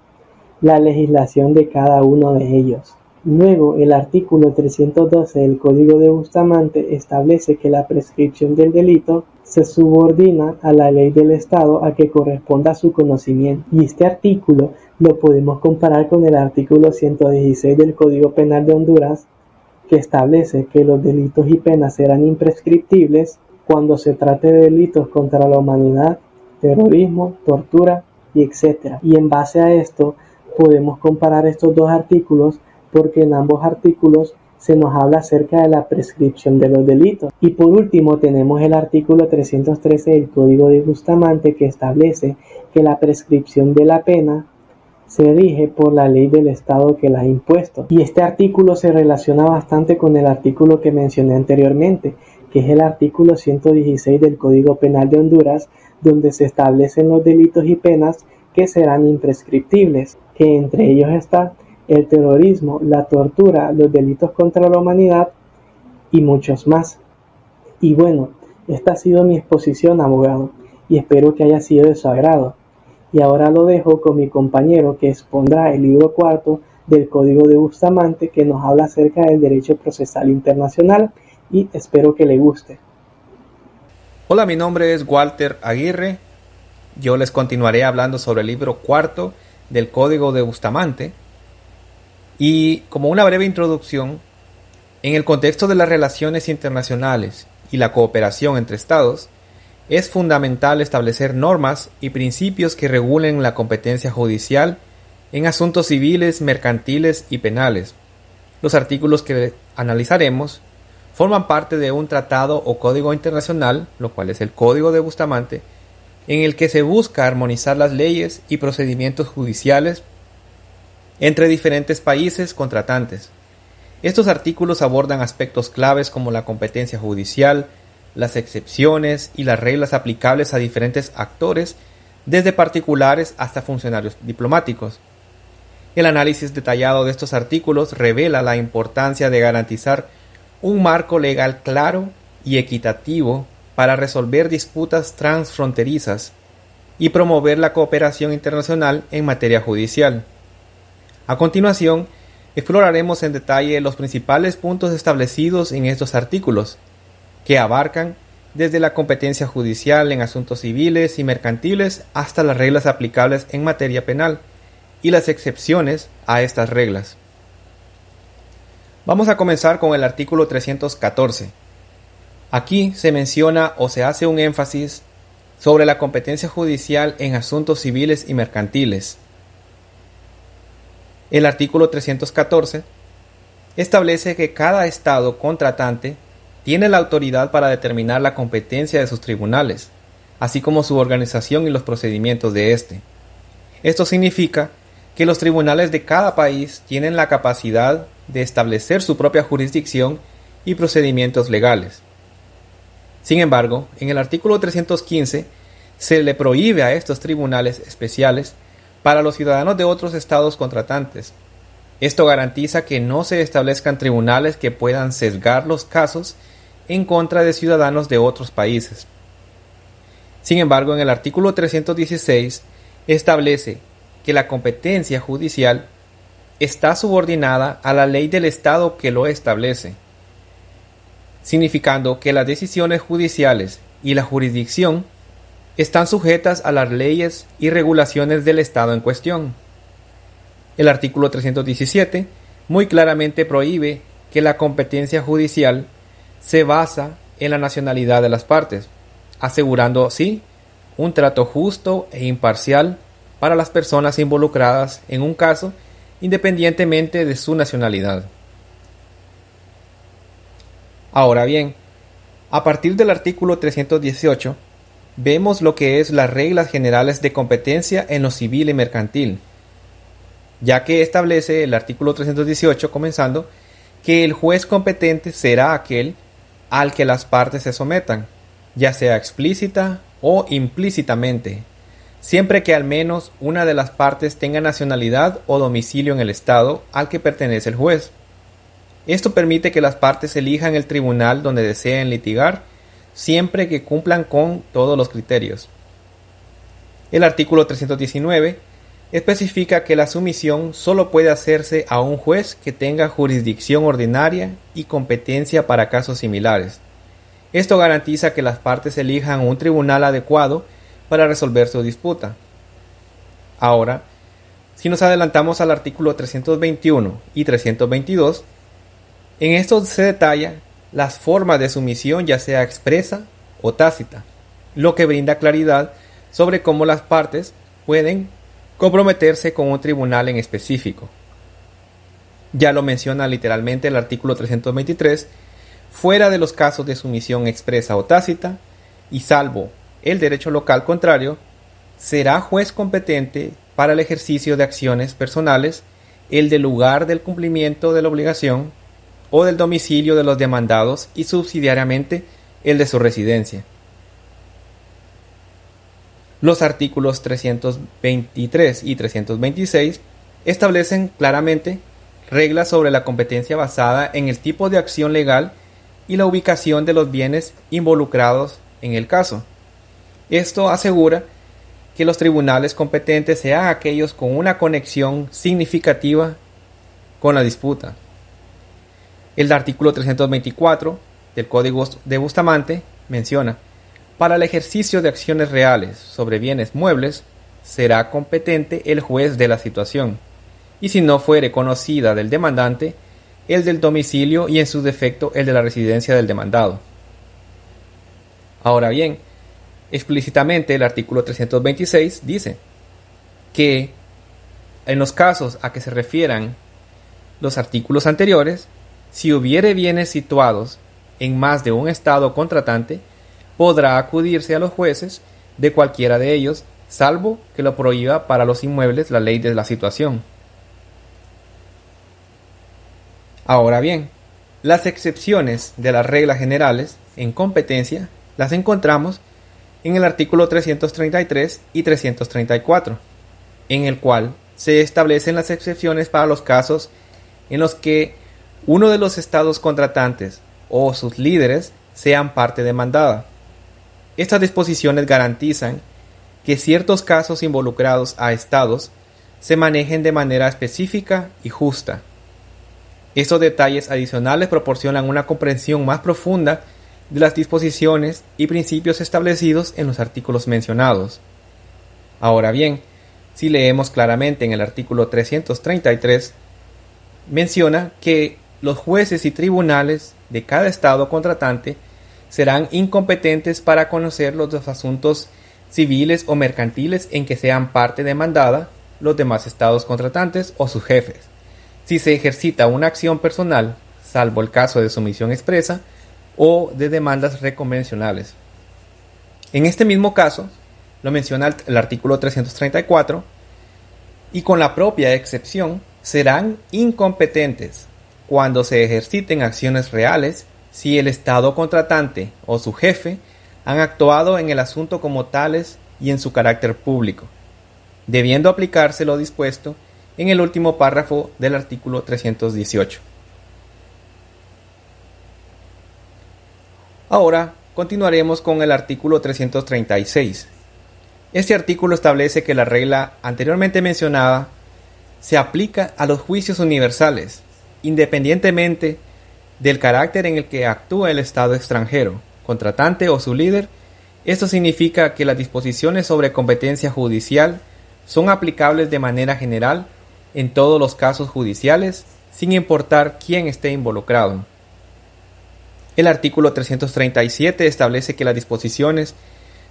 la legislación de cada uno de ellos. Luego, el artículo 312 del Código de Bustamante establece que la prescripción del delito se subordina a la ley del Estado a que corresponda a su conocimiento. Y este artículo lo podemos comparar con el artículo 116 del Código Penal de Honduras, que establece que los delitos y penas serán imprescriptibles cuando se trate de delitos contra la humanidad, terrorismo, tortura y etc. Y en base a esto podemos comparar estos dos artículos, porque en ambos artículos se nos habla acerca de la prescripción de los delitos. Y por último tenemos el artículo 313 del Código de Bustamante, que establece que la prescripción de la pena se rige por la ley del Estado que la ha impuesto. Y este artículo se relaciona bastante con el artículo que mencioné anteriormente, que es el artículo 116 del Código Penal de Honduras, donde se establecen los delitos y penas que serán imprescriptibles, que entre ellos está el terrorismo, la tortura, los delitos contra la humanidad y muchos más. Y bueno, esta ha sido mi exposición, abogado, y espero que haya sido de su agrado. Y ahora lo dejo con mi compañero, que expondrá el libro cuarto del Código de Bustamante, que nos habla acerca del derecho procesal internacional, y espero que le guste. Hola, mi nombre es Walter Aguirre. Yo les continuaré hablando sobre el libro cuarto del Código de Bustamante. Y como una breve introducción, en el contexto de las relaciones internacionales y la cooperación entre estados, es fundamental establecer normas y principios que regulen la competencia judicial en asuntos civiles, mercantiles y penales. Los artículos que analizaremos forman parte de un tratado o código internacional, lo cual es el Código de Bustamante, en el que se busca armonizar las leyes y procedimientos judiciales entre diferentes países contratantes. Estos artículos abordan aspectos claves como la competencia judicial, las excepciones y las reglas aplicables a diferentes actores, desde particulares hasta funcionarios diplomáticos. El análisis detallado de estos artículos revela la importancia de garantizar un marco legal claro y equitativo para resolver disputas transfronterizas y promover la cooperación internacional en materia judicial. A continuación, exploraremos en detalle los principales puntos establecidos en estos artículos, que abarcan desde la competencia judicial en asuntos civiles y mercantiles hasta las reglas aplicables en materia penal y las excepciones a estas reglas. Vamos a comenzar con el artículo 314. Aquí se menciona o se hace un énfasis sobre la competencia judicial en asuntos civiles y mercantiles. El artículo 314 establece que cada estado contratante tiene la autoridad para determinar la competencia de sus tribunales, así como su organización y los procedimientos de éste. Esto significa que los tribunales de cada país tienen la capacidad de establecer su propia jurisdicción y procedimientos legales. Sin embargo, en el artículo 315 se le prohíbe a estos tribunales especiales para los ciudadanos de otros estados contratantes. Esto garantiza que no se establezcan tribunales que puedan sesgar los casos en contra de ciudadanos de otros países. Sin embargo, en el artículo 316 establece que la competencia judicial está subordinada a la ley del Estado que lo establece, significando que las decisiones judiciales y la jurisdicción están sujetas a las leyes y regulaciones del Estado en cuestión. El artículo 317 muy claramente prohíbe que la competencia judicial se basa en la nacionalidad de las partes, asegurando así un trato justo e imparcial para las personas involucradas en un caso, independientemente de su nacionalidad. Ahora bien, a partir del artículo 318, vemos lo que es las reglas generales de competencia en lo civil y mercantil, ya que establece el artículo 318 comenzando que el juez competente será aquel al que las partes se sometan, ya sea explícita o implícitamente, siempre que al menos una de las partes tenga nacionalidad o domicilio en el estado al que pertenece el juez. Esto permite que las partes elijan el tribunal donde deseen litigar, siempre que cumplan con todos los criterios. El artículo 319 especifica que la sumisión solo puede hacerse a un juez que tenga jurisdicción ordinaria y competencia para casos similares. Esto garantiza que las partes elijan un tribunal adecuado para resolver su disputa. Ahora, si nos adelantamos al artículo 321 y 322, en estos se detalla las formas de sumisión, ya sea expresa o tácita, lo que brinda claridad sobre cómo las partes pueden comprometerse con un tribunal en específico. Ya lo menciona literalmente el artículo 323, fuera de los casos de sumisión expresa o tácita, y salvo el derecho local contrario, será juez competente para el ejercicio de acciones personales el del lugar del cumplimiento de la obligación o del domicilio de los demandados y subsidiariamente el de su residencia. Los artículos 323 y 326 establecen claramente reglas sobre la competencia basada en el tipo de acción legal y la ubicación de los bienes involucrados en el caso. Esto asegura que los tribunales competentes sean aquellos con una conexión significativa con la disputa. El artículo 324 del Código de Bustamante menciona: para el ejercicio de acciones reales sobre bienes muebles, será competente el juez de la situación, y si no fuere conocida del demandante, el del domicilio y en su defecto el de la residencia del demandado. Ahora bien, explícitamente el artículo 326 dice que en los casos a que se refieran los artículos anteriores, si hubiere bienes situados en más de un estado contratante, podrá acudirse a los jueces de cualquiera de ellos, salvo que lo prohíba para los inmuebles la ley de la situación. Ahora bien, las excepciones de las reglas generales en competencia las encontramos en el artículo 333 y 334, en el cual se establecen las excepciones para los casos en los que uno de los estados contratantes o sus líderes sean parte demandada. Estas disposiciones garantizan que ciertos casos involucrados a estados se manejen de manera específica y justa. Estos detalles adicionales proporcionan una comprensión más profunda de las disposiciones y principios establecidos en los artículos mencionados. Ahora bien, si leemos claramente en el artículo 333, menciona que los jueces y tribunales de cada estado contratante serán incompetentes para conocer los asuntos civiles o mercantiles en que sean parte demandada los demás estados contratantes o sus jefes, si se ejercita una acción personal, salvo el caso de sumisión expresa o de demandas reconvencionales. En este mismo caso, lo menciona el artículo 334, y con la propia excepción, serán incompetentes cuando se ejerciten acciones reales si el estado contratante o su jefe han actuado en el asunto como tales y en su carácter público, debiendo aplicarse lo dispuesto en el último párrafo del artículo 318. Ahora continuaremos con el artículo 336, Este artículo establece que la regla anteriormente mencionada se aplica a los juicios universales, independientemente del carácter en el que actúa el Estado extranjero, contratante o su líder. Esto significa que las disposiciones sobre competencia judicial son aplicables de manera general en todos los casos judiciales, sin importar quién esté involucrado. El artículo 337 establece que las disposiciones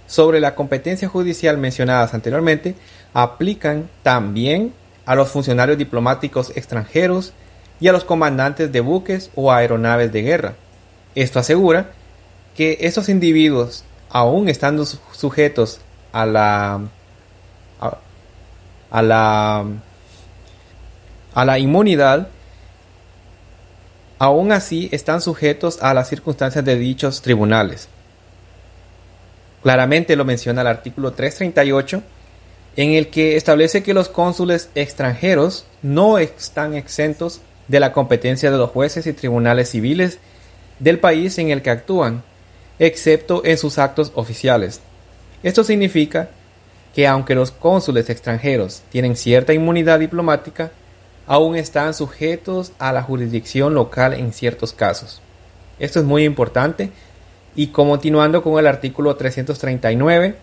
sobre la competencia judicial mencionadas anteriormente aplican también a los funcionarios diplomáticos extranjeros y a los comandantes de buques o aeronaves de guerra. Esto asegura que estos individuos, aún estando sujetos a la inmunidad, aún así están sujetos a las circunstancias de dichos tribunales. Claramente lo menciona el artículo 338, en el que establece que los cónsules extranjeros no están exentos de la competencia de los jueces y tribunales civiles del país en el que actúan, excepto en sus actos oficiales. Esto significa que aunque los cónsules extranjeros tienen cierta inmunidad diplomática, aún están sujetos a la jurisdicción local en ciertos casos. Esto es muy importante, y continuando con el artículo 339,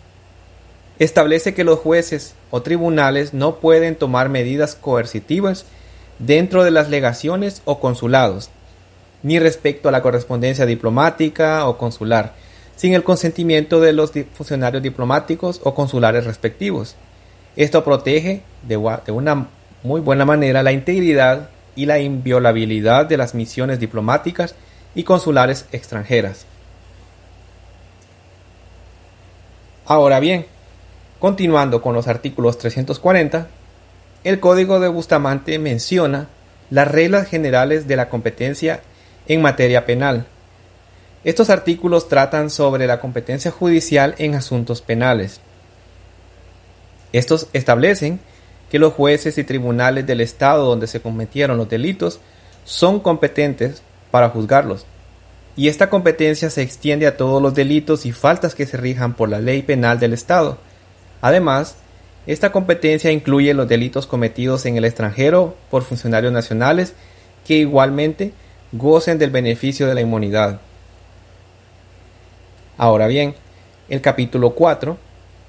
establece que los jueces o tribunales no pueden tomar medidas coercitivas dentro de las legaciones o consulados, ni respecto a la correspondencia diplomática o consular, sin el consentimiento de los funcionarios diplomáticos o consulares respectivos. Esto protege de una muy buena manera la integridad y la inviolabilidad de las misiones diplomáticas y consulares extranjeras. Ahora bien, continuando con los artículos 340, el Código de Bustamante menciona las reglas generales de la competencia en materia penal. Estos artículos tratan sobre la competencia judicial en asuntos penales. Estos establecen que los jueces y tribunales del Estado donde se cometieron los delitos son competentes para juzgarlos, y esta competencia se extiende a todos los delitos y faltas que se rijan por la ley penal del Estado. Además, esta competencia incluye los delitos cometidos en el extranjero por funcionarios nacionales que igualmente gocen del beneficio de la inmunidad. Ahora bien, el capítulo 4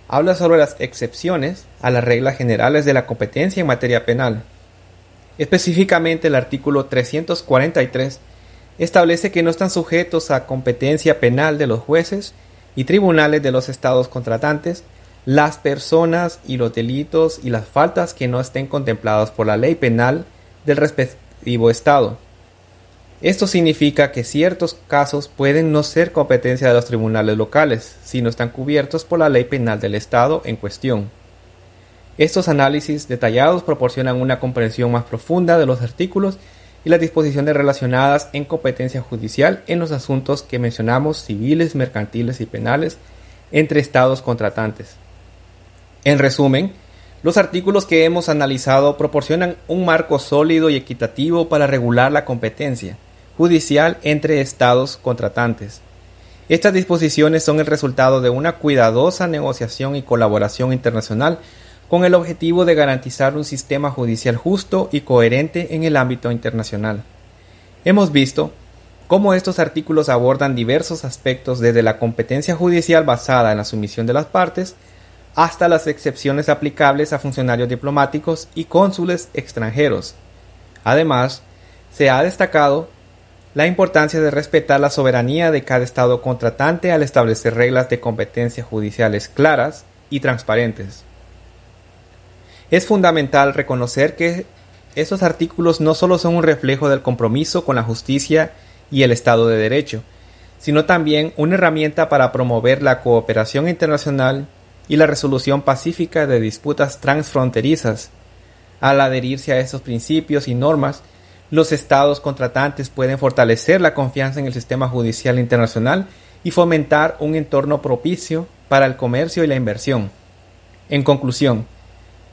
habla sobre las excepciones a las reglas generales de la competencia en materia penal. Específicamente, el artículo 343 establece que no están sujetos a competencia penal de los jueces y tribunales de los estados contratantes las personas y los delitos y las faltas que no estén contemplados por la ley penal del respectivo estado. Esto significa que ciertos casos pueden no ser competencia de los tribunales locales si no están cubiertos por la ley penal del estado en cuestión. Estos análisis detallados proporcionan una comprensión más profunda de los artículos y las disposiciones relacionadas en competencia judicial en los asuntos que mencionamos, civiles, mercantiles y penales, entre estados contratantes. En resumen, los artículos que hemos analizado proporcionan un marco sólido y equitativo para regular la competencia judicial entre estados contratantes. Estas disposiciones son el resultado de una cuidadosa negociación y colaboración internacional con el objetivo de garantizar un sistema judicial justo y coherente en el ámbito internacional. Hemos visto cómo estos artículos abordan diversos aspectos desde la competencia judicial basada en la sumisión de las partes hasta las excepciones aplicables a funcionarios diplomáticos y cónsules extranjeros. Además, se ha destacado la importancia de respetar la soberanía de cada estado contratante al establecer reglas de competencia judiciales claras y transparentes. Es fundamental reconocer que estos artículos no solo son un reflejo del compromiso con la justicia y el Estado de Derecho, sino también una herramienta para promover la cooperación internacional y la resolución pacífica de disputas transfronterizas. Al adherirse a estos principios y normas, los estados contratantes pueden fortalecer la confianza en el sistema judicial internacional y fomentar un entorno propicio para el comercio y la inversión. En conclusión,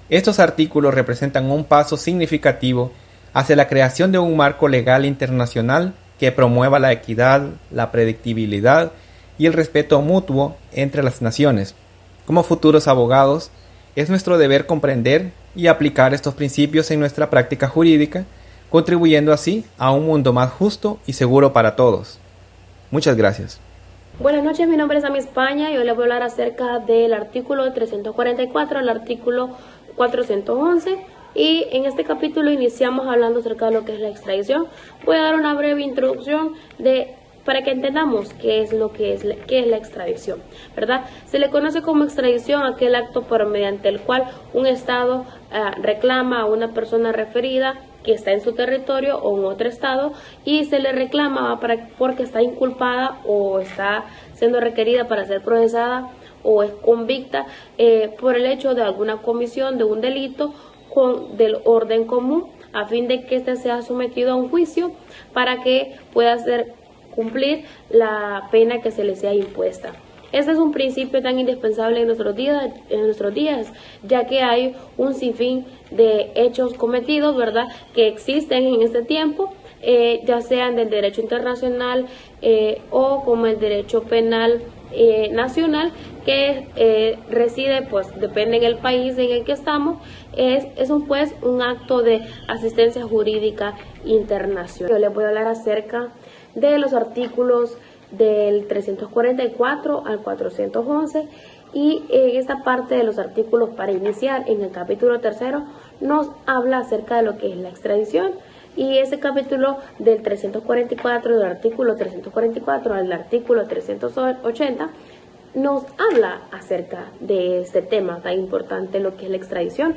estos artículos representan un paso significativo hacia la creación de un marco legal internacional que promueva la equidad, la predictibilidad y el respeto mutuo entre las naciones. Como futuros abogados, es nuestro deber comprender y aplicar estos principios en nuestra práctica jurídica, contribuyendo así a un mundo más justo y seguro para todos. Muchas gracias. Buenas noches, mi nombre es Ami España y hoy les voy a hablar acerca del artículo 344 al artículo 411 y en este capítulo iniciamos hablando acerca de lo que es la extradición. Voy a dar una breve introducción para que entendamos qué es la extradición, ¿verdad? Se le conoce como extradición aquel acto mediante el cual un estado reclama a una persona referida que está en su territorio o en otro estado y se le reclama porque está inculpada o está siendo requerida para ser procesada o es convicta por el hecho de alguna comisión de un delito del orden común, a fin de que éste sea sometido a un juicio para que pueda cumplir la pena que se le sea impuesta. Este es un principio tan indispensable en nuestros días, ya que hay un sinfín de hechos cometidos, ¿verdad?, que existen en este tiempo, ya sean del derecho internacional o como el derecho penal nacional, que reside, pues depende en el país en el que estamos, es un acto de asistencia jurídica internacional. Yo les voy a hablar acerca de los artículos del 344 al 411 y en esta parte de los artículos, para iniciar en el capítulo 3, nos habla acerca de lo que es la extradición, y ese capítulo del 344, del artículo 344 al artículo 380 nos habla acerca de este tema tan importante, lo que es la extradición,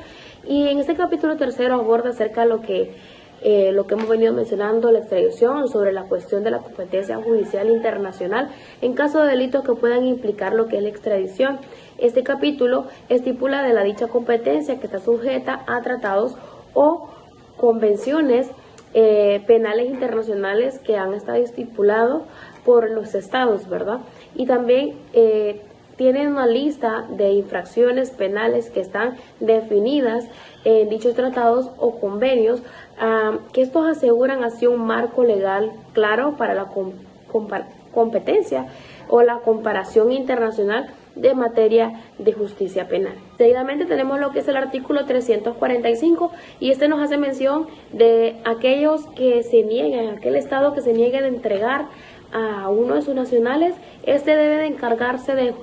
y en este capítulo 3 aborda acerca de lo que hemos venido mencionando, la extradición, sobre la cuestión de la competencia judicial internacional en caso de delitos que puedan implicar lo que es la extradición. Este capítulo estipula de la dicha competencia que está sujeta a tratados o convenciones penales internacionales que han estado estipulados por los estados, ¿verdad? Y también tienen una lista de infracciones penales que están definidas en dichos tratados o convenios, que estos aseguran así un marco legal claro para la competencia o la comparación internacional de materia de justicia penal. Seguidamente tenemos lo que es el artículo 345 y este nos hace mención de aquellos que se niegan, aquel estado que se niegue a entregar a uno de sus nacionales. Este debe de encargarse de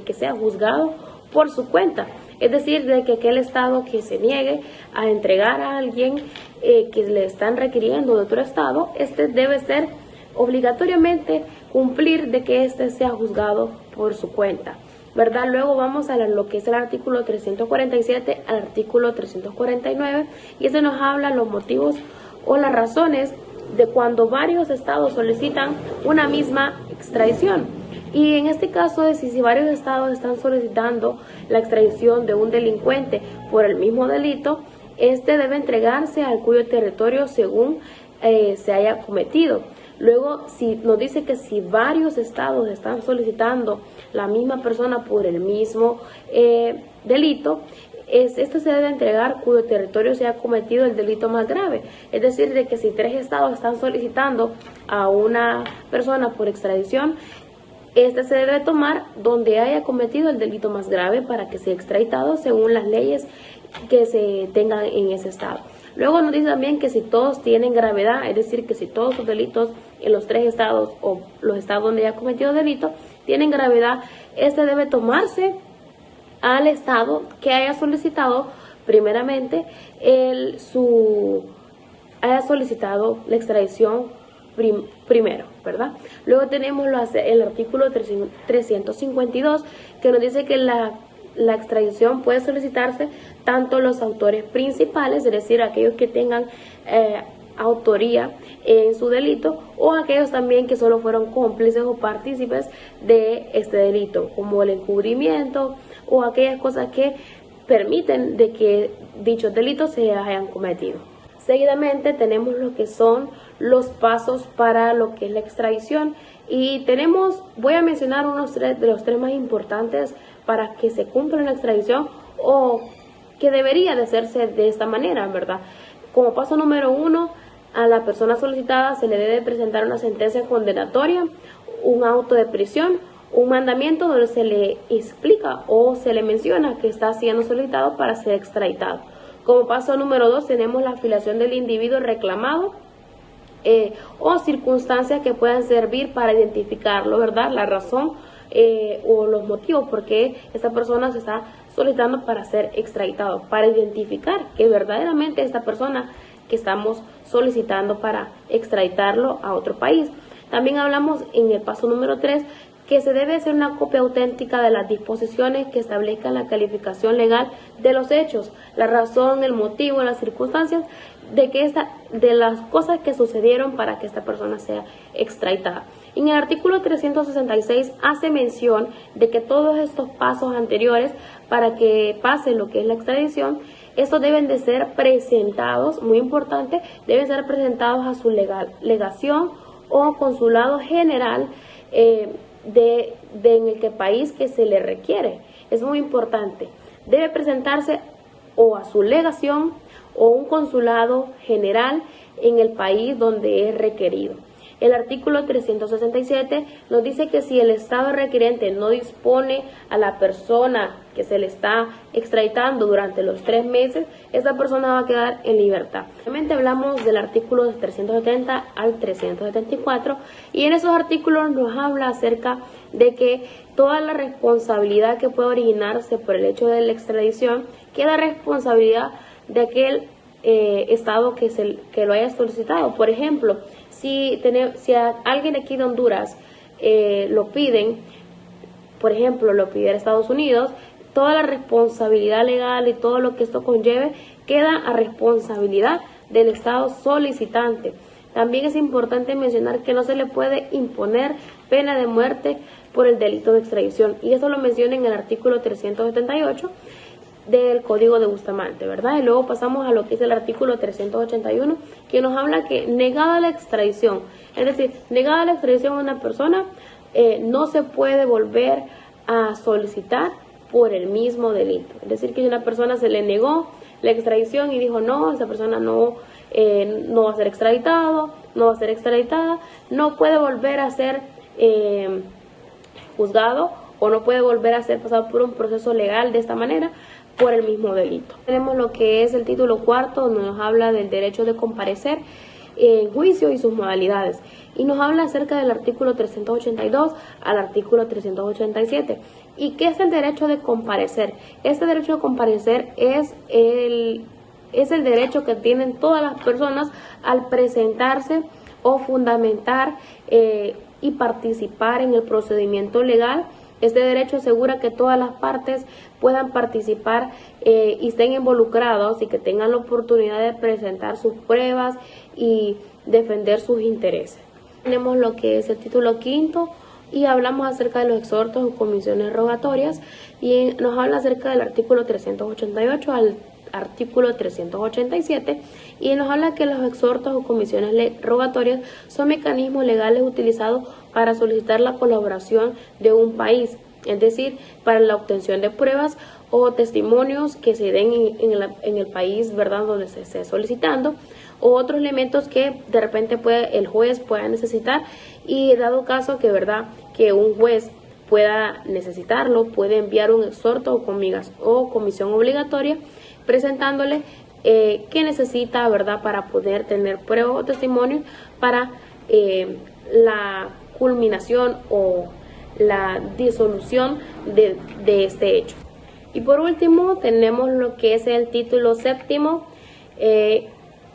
que sea juzgado por su cuenta, es decir, de que aquel estado que se niegue a entregar a alguien que le están requiriendo de otro estado, este debe ser obligatoriamente cumplir de que este sea juzgado por su cuenta, ¿verdad? Luego vamos a lo que es el artículo 347 al artículo 349 y este nos habla los motivos o las razones de cuando varios estados solicitan una misma extradición. Y en este caso es si varios estados están solicitando la extradición de un delincuente por el mismo delito, este debe entregarse al cuyo territorio según se haya cometido. Luego, si nos dice que si varios estados están solicitando la misma persona por el mismo delito, este se debe entregar cuyo territorio se ha cometido el delito más grave. Es decir, de que si 3 estados están solicitando a una persona por extradición, este se debe tomar donde haya cometido el delito más grave para que sea extraditado según las leyes que se tengan en ese estado. Luego nos dice también que si todos tienen gravedad, es decir, que si todos los delitos en los 3 estados o los estados donde haya cometido delito tienen gravedad, este debe tomarse al estado que haya solicitado primeramente haya solicitado la extradición primero, ¿verdad? Luego tenemos el artículo 352 que nos dice que la extradición puede solicitarse tanto los autores principales, es decir, aquellos que tengan autoría en su delito, o aquellos también que solo fueron cómplices o partícipes de este delito, como el encubrimiento o aquellas cosas que permiten de que dichos delitos se hayan cometido. Seguidamente tenemos lo que son los pasos para lo que es la extradición y voy a mencionar de los 3 más importantes para que se cumpla la extradición o que debería de hacerse de esta manera, ¿verdad? Como paso número 1, a la persona solicitada se le debe presentar una sentencia condenatoria, un auto de prisión un mandamiento donde se le explica o se le menciona que está siendo solicitado para ser extraditado. Como paso número 2 tenemos la afiliación del individuo reclamado o circunstancias que puedan servir para identificarlo, ¿verdad? La razón o los motivos por qué esta persona se está solicitando para ser extraditado, para identificar que verdaderamente esta persona que estamos solicitando para extraditarlo a otro país. También hablamos en el paso número 3 que se debe hacer una copia auténtica de las disposiciones que establezcan la calificación legal de los hechos, la razón, el motivo, las circunstancias de las cosas que sucedieron para que esta persona sea extraditada. En el artículo 366 hace mención de que todos estos pasos anteriores para que pase lo que es la extradición, estos deben de ser presentados, muy importante, deben ser presentados a su legación o consulado general en el país que se le requiere. Es muy importante. Debe presentarse o a su legación o un consulado general en el país donde es requerido. El artículo 367 nos dice que si el Estado requiriente no dispone a la persona que se le está extraditando durante los 3 meses, esa persona va a quedar en libertad. Realmente hablamos del artículo de 370 al 374 y en esos artículos nos habla acerca de que toda la responsabilidad que puede originarse por el hecho de la extradición queda responsabilidad de aquel Estado que lo haya solicitado. Por ejemplo, si a alguien aquí de Honduras lo piden, por ejemplo, lo pidiera Estados Unidos, toda la responsabilidad legal y todo lo que esto conlleve queda a responsabilidad del Estado solicitante. También es importante mencionar que no se le puede imponer pena de muerte por el delito de extradición, y eso lo menciona en el artículo 378 del Código de Bustamante, ¿verdad? Y luego pasamos a lo que es el artículo 381, que nos habla que negada la extradición, es decir, negada la extradición a una persona, no se puede volver a solicitar por el mismo delito. Es decir, que si una persona se le negó la extradición y dijo no, esa persona no va a ser extraditado, no va a ser extraditada, no puede volver a ser juzgado o no puede volver a ser pasado por un proceso legal de esta manera por el mismo delito. Tenemos lo que es el título 4, donde nos habla del derecho de comparecer en juicio y sus modalidades, y nos habla acerca del artículo 382 al artículo 387. ¿Y qué es el derecho de comparecer? Este derecho de comparecer es el derecho que tienen todas las personas al presentarse o fundamentar y participar en el procedimiento legal. Este derecho asegura que todas las partes puedan participar y estén involucrados y que tengan la oportunidad de presentar sus pruebas y defender sus intereses. Tenemos lo que es el título 5 y hablamos acerca de los exhortos o comisiones rogatorias, y nos habla acerca del artículo 388 al artículo 387, y nos habla que los exhortos o comisiones rogatorias son mecanismos legales utilizados para solicitar la colaboración de un país, es decir, para la obtención de pruebas o testimonios que se den en el país, ¿verdad?, donde se esté solicitando, o otros elementos que de repente el juez pueda necesitar, y dado caso que, ¿verdad?, que un juez pueda necesitarlo, puede enviar un exhorto o comisión obligatoria presentándole qué necesita, ¿verdad?, para poder tener pruebas o testimonios para la culminación o la disolución de este hecho. Y por último tenemos lo que es el título 7,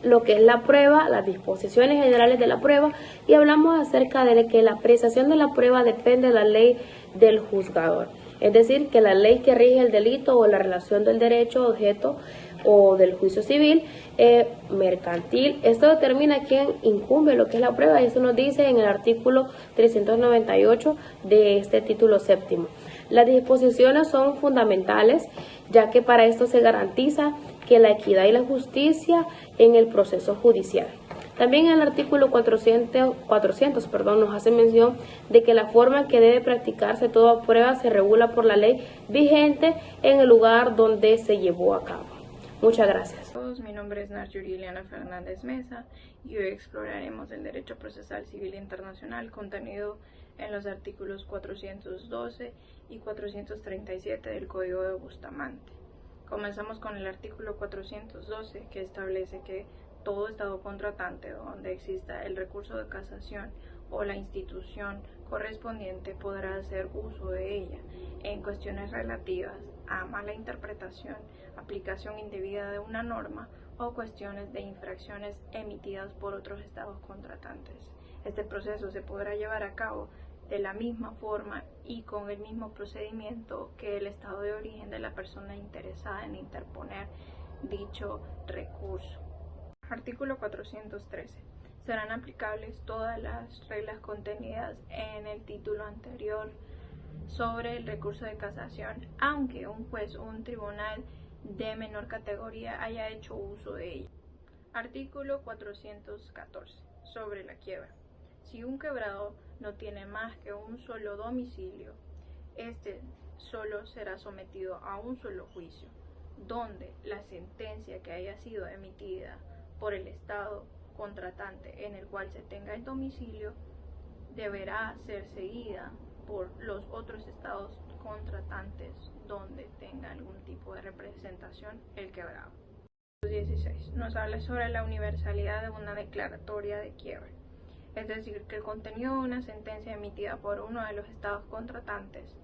lo que es la prueba, las disposiciones generales de la prueba, y hablamos acerca de que la apreciación de la prueba depende de la ley del juzgador. Es decir, que la ley que rige el delito o la relación del derecho objeto o del juicio civil mercantil, esto determina quién incumbe lo que es la prueba, y eso nos dice en el artículo 398 de este título 7. Las disposiciones son fundamentales, ya que para esto se garantiza que la equidad y la justicia en el proceso judicial. También en el artículo 400 nos hace mención de que la forma en que debe practicarse toda prueba se regula por la ley vigente en el lugar donde se llevó a cabo. Muchas gracias. Mi nombre es Narjuri Liliana Fernández Mesa y hoy exploraremos el derecho procesal civil internacional contenido en los artículos 412 y 437 del Código de Bustamante. Comenzamos con el artículo 412, que establece que todo estado contratante donde exista el recurso de casación o la institución correspondiente podrá hacer uso de ella en cuestiones relativas a mala interpretación, aplicación indebida de una norma o cuestiones de infracciones emitidas por otros estados contratantes. Este proceso se podrá llevar a cabo de la misma forma y con el mismo procedimiento que el estado de origen de la persona interesada en interponer dicho recurso. Artículo 413. Serán aplicables todas las reglas contenidas en el título anterior sobre el recurso de casación, aunque un juez o un tribunal de menor categoría haya hecho uso de ella. Artículo 414. Sobre la quiebra. Si un quebrado no tiene más que un solo domicilio, este solo será sometido a un solo juicio, donde la sentencia que haya sido emitida por el estado contratante en el cual se tenga el domicilio deberá ser seguida por los otros estados contratantes donde tenga algún tipo de representación el quebrado. 16. Nos habla sobre la universalidad de una declaratoria de quiebra, es decir, que el contenido de una sentencia emitida por uno de los estados contratantes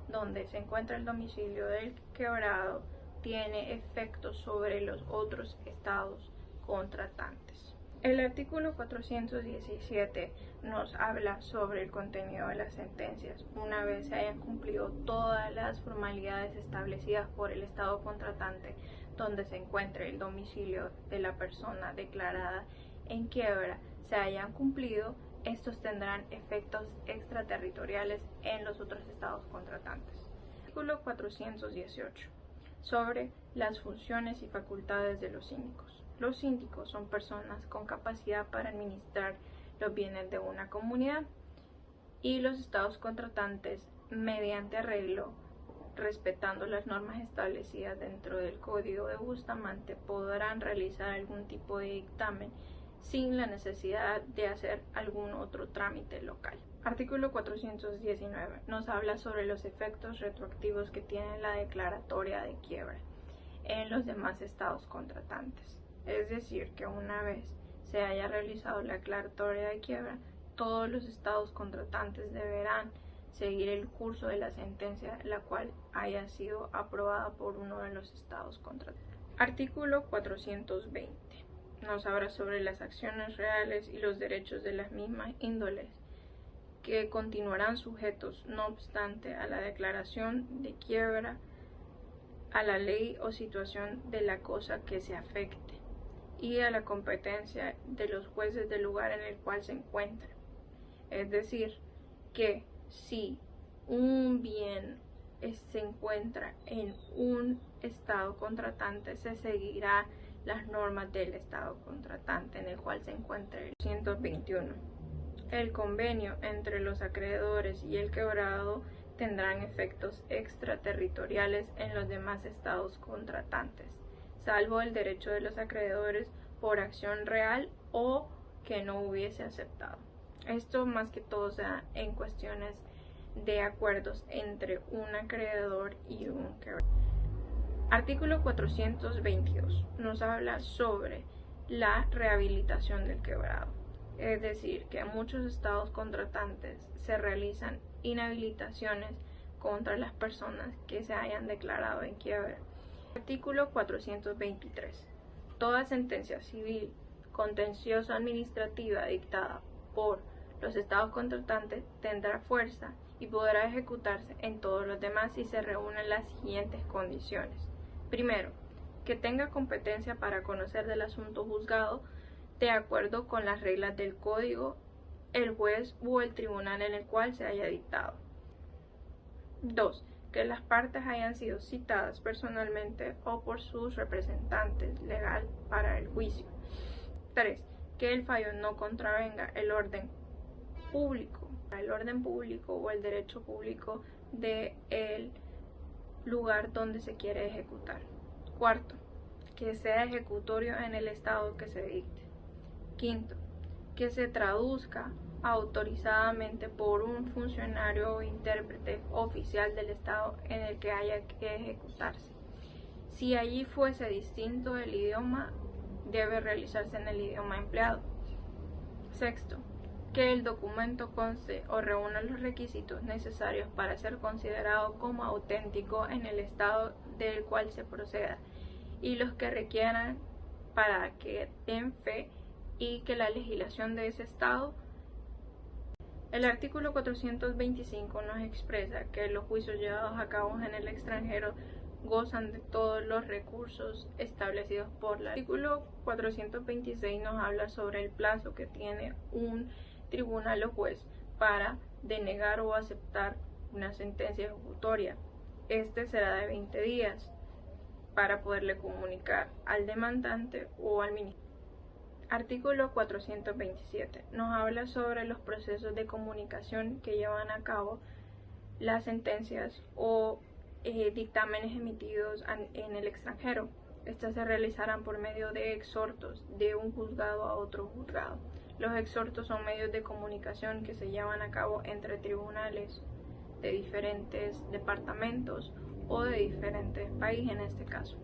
donde se encuentra el domicilio del quebrado tiene efectos sobre los otros estados contratantes. El artículo 417 nos habla sobre el contenido de las sentencias. Una vez se hayan cumplido todas las formalidades establecidas por el estado contratante donde se encuentre el domicilio de la persona declarada en quiebra, se hayan cumplido, estos tendrán efectos extraterritoriales en los otros estados contratantes. Artículo 418. Sobre las funciones y facultades de los síndicos. Los síndicos son personas con capacidad para administrar los bienes de una comunidad y los estados contratantes, mediante arreglo, respetando las normas establecidas dentro del Código de Bustamante, podrán realizar algún tipo de dictamen sin la necesidad de hacer algún otro trámite local. Artículo 419 nos habla sobre los efectos retroactivos que tiene la declaratoria de quiebra en los demás estados contratantes. Es decir, que una vez se haya realizado la declaratoria de quiebra, todos los estados contratantes deberán seguir el curso de la sentencia, la cual haya sido aprobada por uno de los estados contratantes. Artículo 420 nos habla sobre las acciones reales y los derechos de las mismas índoles que continuarán sujetos, no obstante, a la declaración de quiebra, a la ley o situación de la cosa que se afecte y a la competencia de los jueces del lugar en el cual se encuentra. Es decir, que si un bien se encuentra en un estado contratante, se seguirá las normas del estado contratante en el cual se encuentra. 121. El convenio entre los acreedores y el quebrado tendrán efectos extraterritoriales en los demás estados contratantes, salvo el derecho de los acreedores por acción real o que no hubiese aceptado. Esto más que todo se da en cuestiones de acuerdos entre un acreedor y un quebrado. Artículo 422 nos habla sobre la rehabilitación del quebrado, es decir, que en muchos estados contratantes se realizan inhabilitaciones contra las personas que se hayan declarado en quiebra. Artículo 423. Toda sentencia civil, contenciosa administrativa dictada por los estados contratantes tendrá fuerza y podrá ejecutarse en todos los demás si se reúnen las siguientes condiciones. Primero, que tenga competencia para conocer del asunto juzgado de acuerdo con las reglas del código, el juez o el tribunal en el cual se haya dictado. 2. Que las partes hayan sido citadas personalmente o por sus representantes legal para el juicio. 3. Que el fallo no contravenga el orden público o el derecho público del lugar donde se quiere ejecutar. 4. Que sea ejecutorio en el estado que se dicte. 5. que se traduzca autorizadamente por un funcionario o intérprete oficial del Estado en el que haya que ejecutarse. Si allí fuese distinto el idioma, debe realizarse en el idioma empleado. Sexto, que el documento conste o reúna los requisitos necesarios para ser considerado como auténtico en el estado del cual se proceda y los que requieran para que den fe y que la legislación de ese estado. El artículo 425 nos expresa que los juicios llevados a cabo en el extranjero gozan de todos los recursos establecidos por la. El artículo 426 nos habla sobre el plazo que tiene un tribunal o juez para denegar o aceptar una sentencia ejecutoria. Este será de 20 días para poderle comunicar al demandante o al ministro. Artículo 427 nos habla sobre los procesos de comunicación que llevan a cabo las sentencias o dictámenes emitidos en el extranjero. Estas se realizarán por medio de exhortos de un juzgado a otro juzgado. Los exhortos son medios de comunicación que se llevan a cabo entre tribunales de diferentes departamentos o de diferentes países en este caso.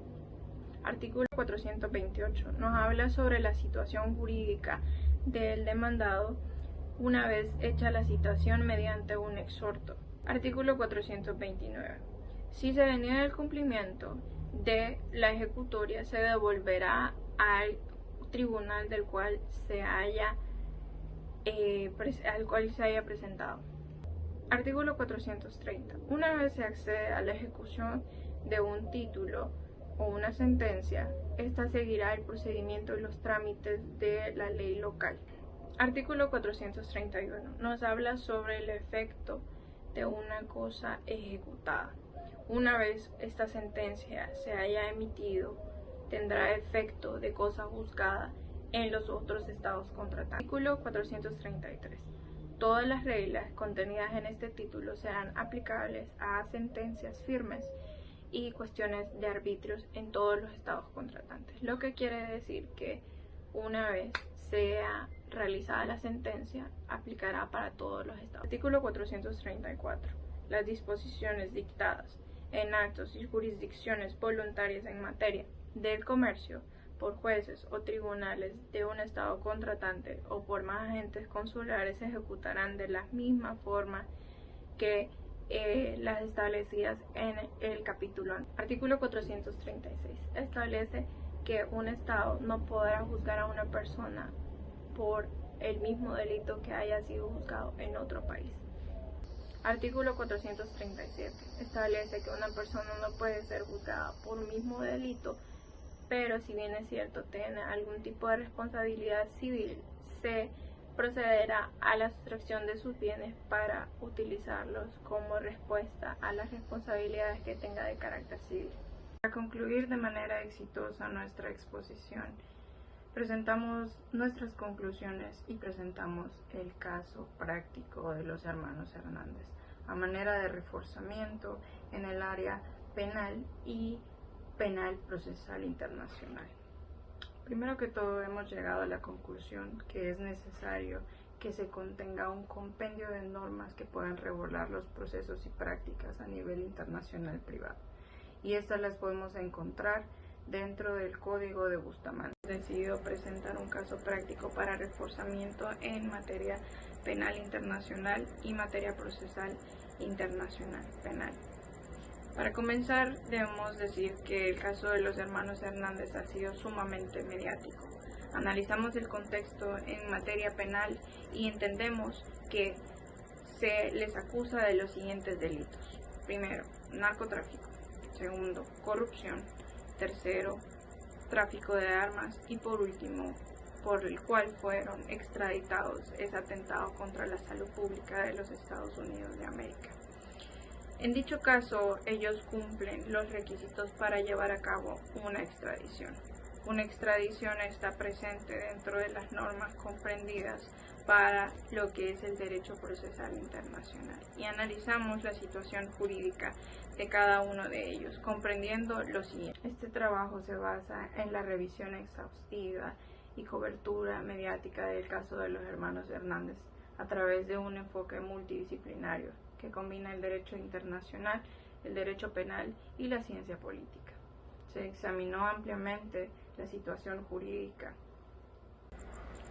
Artículo 428 nos habla sobre la situación jurídica del demandado una vez hecha la citación mediante un exhorto. Artículo 429. Si se deniega el cumplimiento de la ejecutoria, se devolverá al tribunal del cual se haya presentado. Artículo 430. Una vez se accede a la ejecución de un título o una sentencia, esta seguirá el procedimiento y los trámites de la ley local. Artículo 431 nos habla sobre el efecto de una cosa ejecutada. Una vez esta sentencia se haya emitido, tendrá efecto de cosa juzgada en los otros estados contratantes. Artículo 433. Todas las reglas contenidas en este título serán aplicables a sentencias firmes y cuestiones de arbitrios en todos los estados contratantes, lo que quiere decir que una vez sea realizada la sentencia, aplicará para todos los estados. Artículo 434. Las disposiciones dictadas en actos y jurisdicciones voluntarias en materia del comercio por jueces o tribunales de un estado contratante o por más agentes consulares se ejecutarán de la misma forma que las establecidas en el capítulo. Artículo 436 establece que un estado no podrá juzgar a una persona por el mismo delito que haya sido juzgado en otro país. Artículo 437 establece que una persona no puede ser juzgada por un mismo delito, pero si bien es cierto tiene algún tipo de responsabilidad civil, se procederá a la sustracción de sus bienes para utilizarlos como respuesta a las responsabilidades que tenga de carácter civil. Para concluir de manera exitosa nuestra exposición, presentamos nuestras conclusiones y presentamos el caso práctico de los hermanos Hernández a manera de reforzamiento en el área penal y penal procesal internacional. Primero que todo, hemos llegado a la conclusión que es necesario que se contenga un compendio de normas que puedan regular los procesos y prácticas a nivel internacional privado. Y estas las podemos encontrar dentro del Código de Bustamante. Hemos decidido presentar un caso práctico para reforzamiento en materia penal internacional y materia procesal internacional penal. Para comenzar, debemos decir que el caso de los hermanos Hernández ha sido sumamente mediático. Analizamos el contexto en materia penal y entendemos que se les acusa de los siguientes delitos. Primero, narcotráfico. Segundo, corrupción. Tercero, tráfico de armas. Y por último, por el cual fueron extraditados, es atentado contra la salud pública de los Estados Unidos de América. En dicho caso, ellos cumplen los requisitos para llevar a cabo una extradición. Una extradición está presente dentro de las normas comprendidas para lo que es el derecho procesal internacional. Y analizamos la situación jurídica de cada uno de ellos, comprendiendo lo siguiente. Este trabajo se basa en la revisión exhaustiva y cobertura mediática del caso de los hermanos Hernández a través de un enfoque multidisciplinario que combina el derecho internacional, el derecho penal y la ciencia política. Se examinó ampliamente la situación jurídica.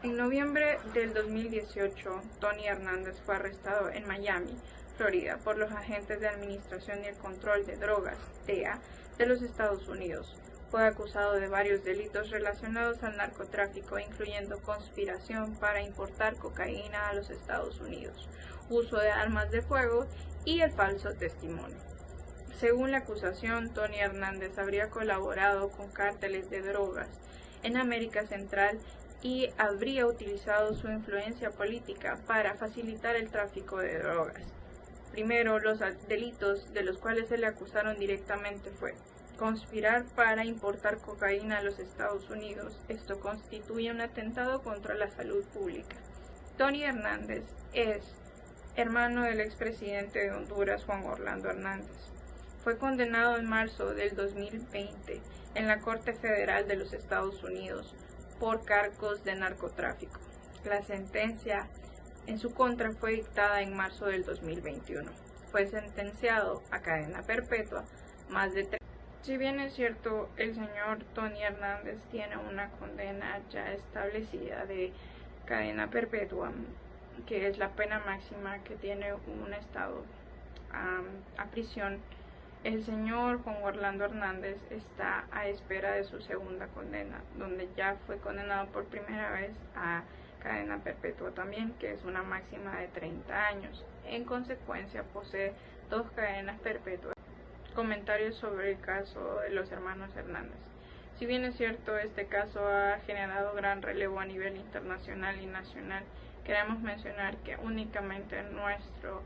En noviembre del 2018, Tony Hernández fue arrestado en Miami, Florida, por los agentes de Administración y el Control de Drogas, DEA, de los Estados Unidos. Fue acusado de varios delitos relacionados al narcotráfico, incluyendo conspiración para importar cocaína a los Estados Unidos, uso de armas de fuego y el falso testimonio. Según la acusación, Tony Hernández habría colaborado con cárteles de drogas en América Central y habría utilizado su influencia política para facilitar el tráfico de drogas. Primero, los delitos de los cuales se le acusaron directamente fue conspirar para importar cocaína a los Estados Unidos. Esto constituye un atentado contra la salud pública. Tony Hernández es hermano del expresidente de Honduras, Juan Orlando Hernández. Fue condenado en marzo del 2020 en la Corte Federal de los Estados Unidos por cargos de narcotráfico. La sentencia en su contra fue dictada en marzo del 2021. Fue sentenciado a cadena perpetua más de 3. Si bien es cierto, el señor Tony Hernández tiene una condena ya establecida de cadena perpetua, que es la pena máxima que tiene un estado a prisión, el señor Juan Orlando Hernández está a espera de su segunda condena, donde ya fue condenado por primera vez a cadena perpetua también, que es una máxima de 30 años. En consecuencia, posee 2 cadenas perpetuas. Comentarios sobre el caso de los hermanos Hernández. Si bien es cierto, este caso ha generado gran relevo a nivel internacional y nacional, queremos mencionar que únicamente nuestro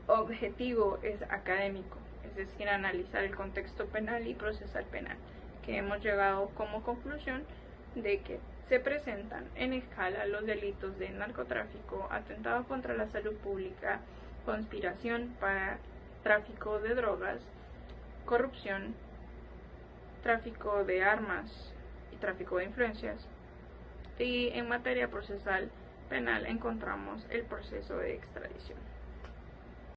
objetivo es académico, es decir, analizar el contexto penal y procesal penal, que hemos llegado como conclusión de que se presentan en escala los delitos de narcotráfico, atentado contra la salud pública, conspiración para tráfico de drogas, corrupción, tráfico de armas y tráfico de influencias. Y en materia procesal penal encontramos el proceso de extradición.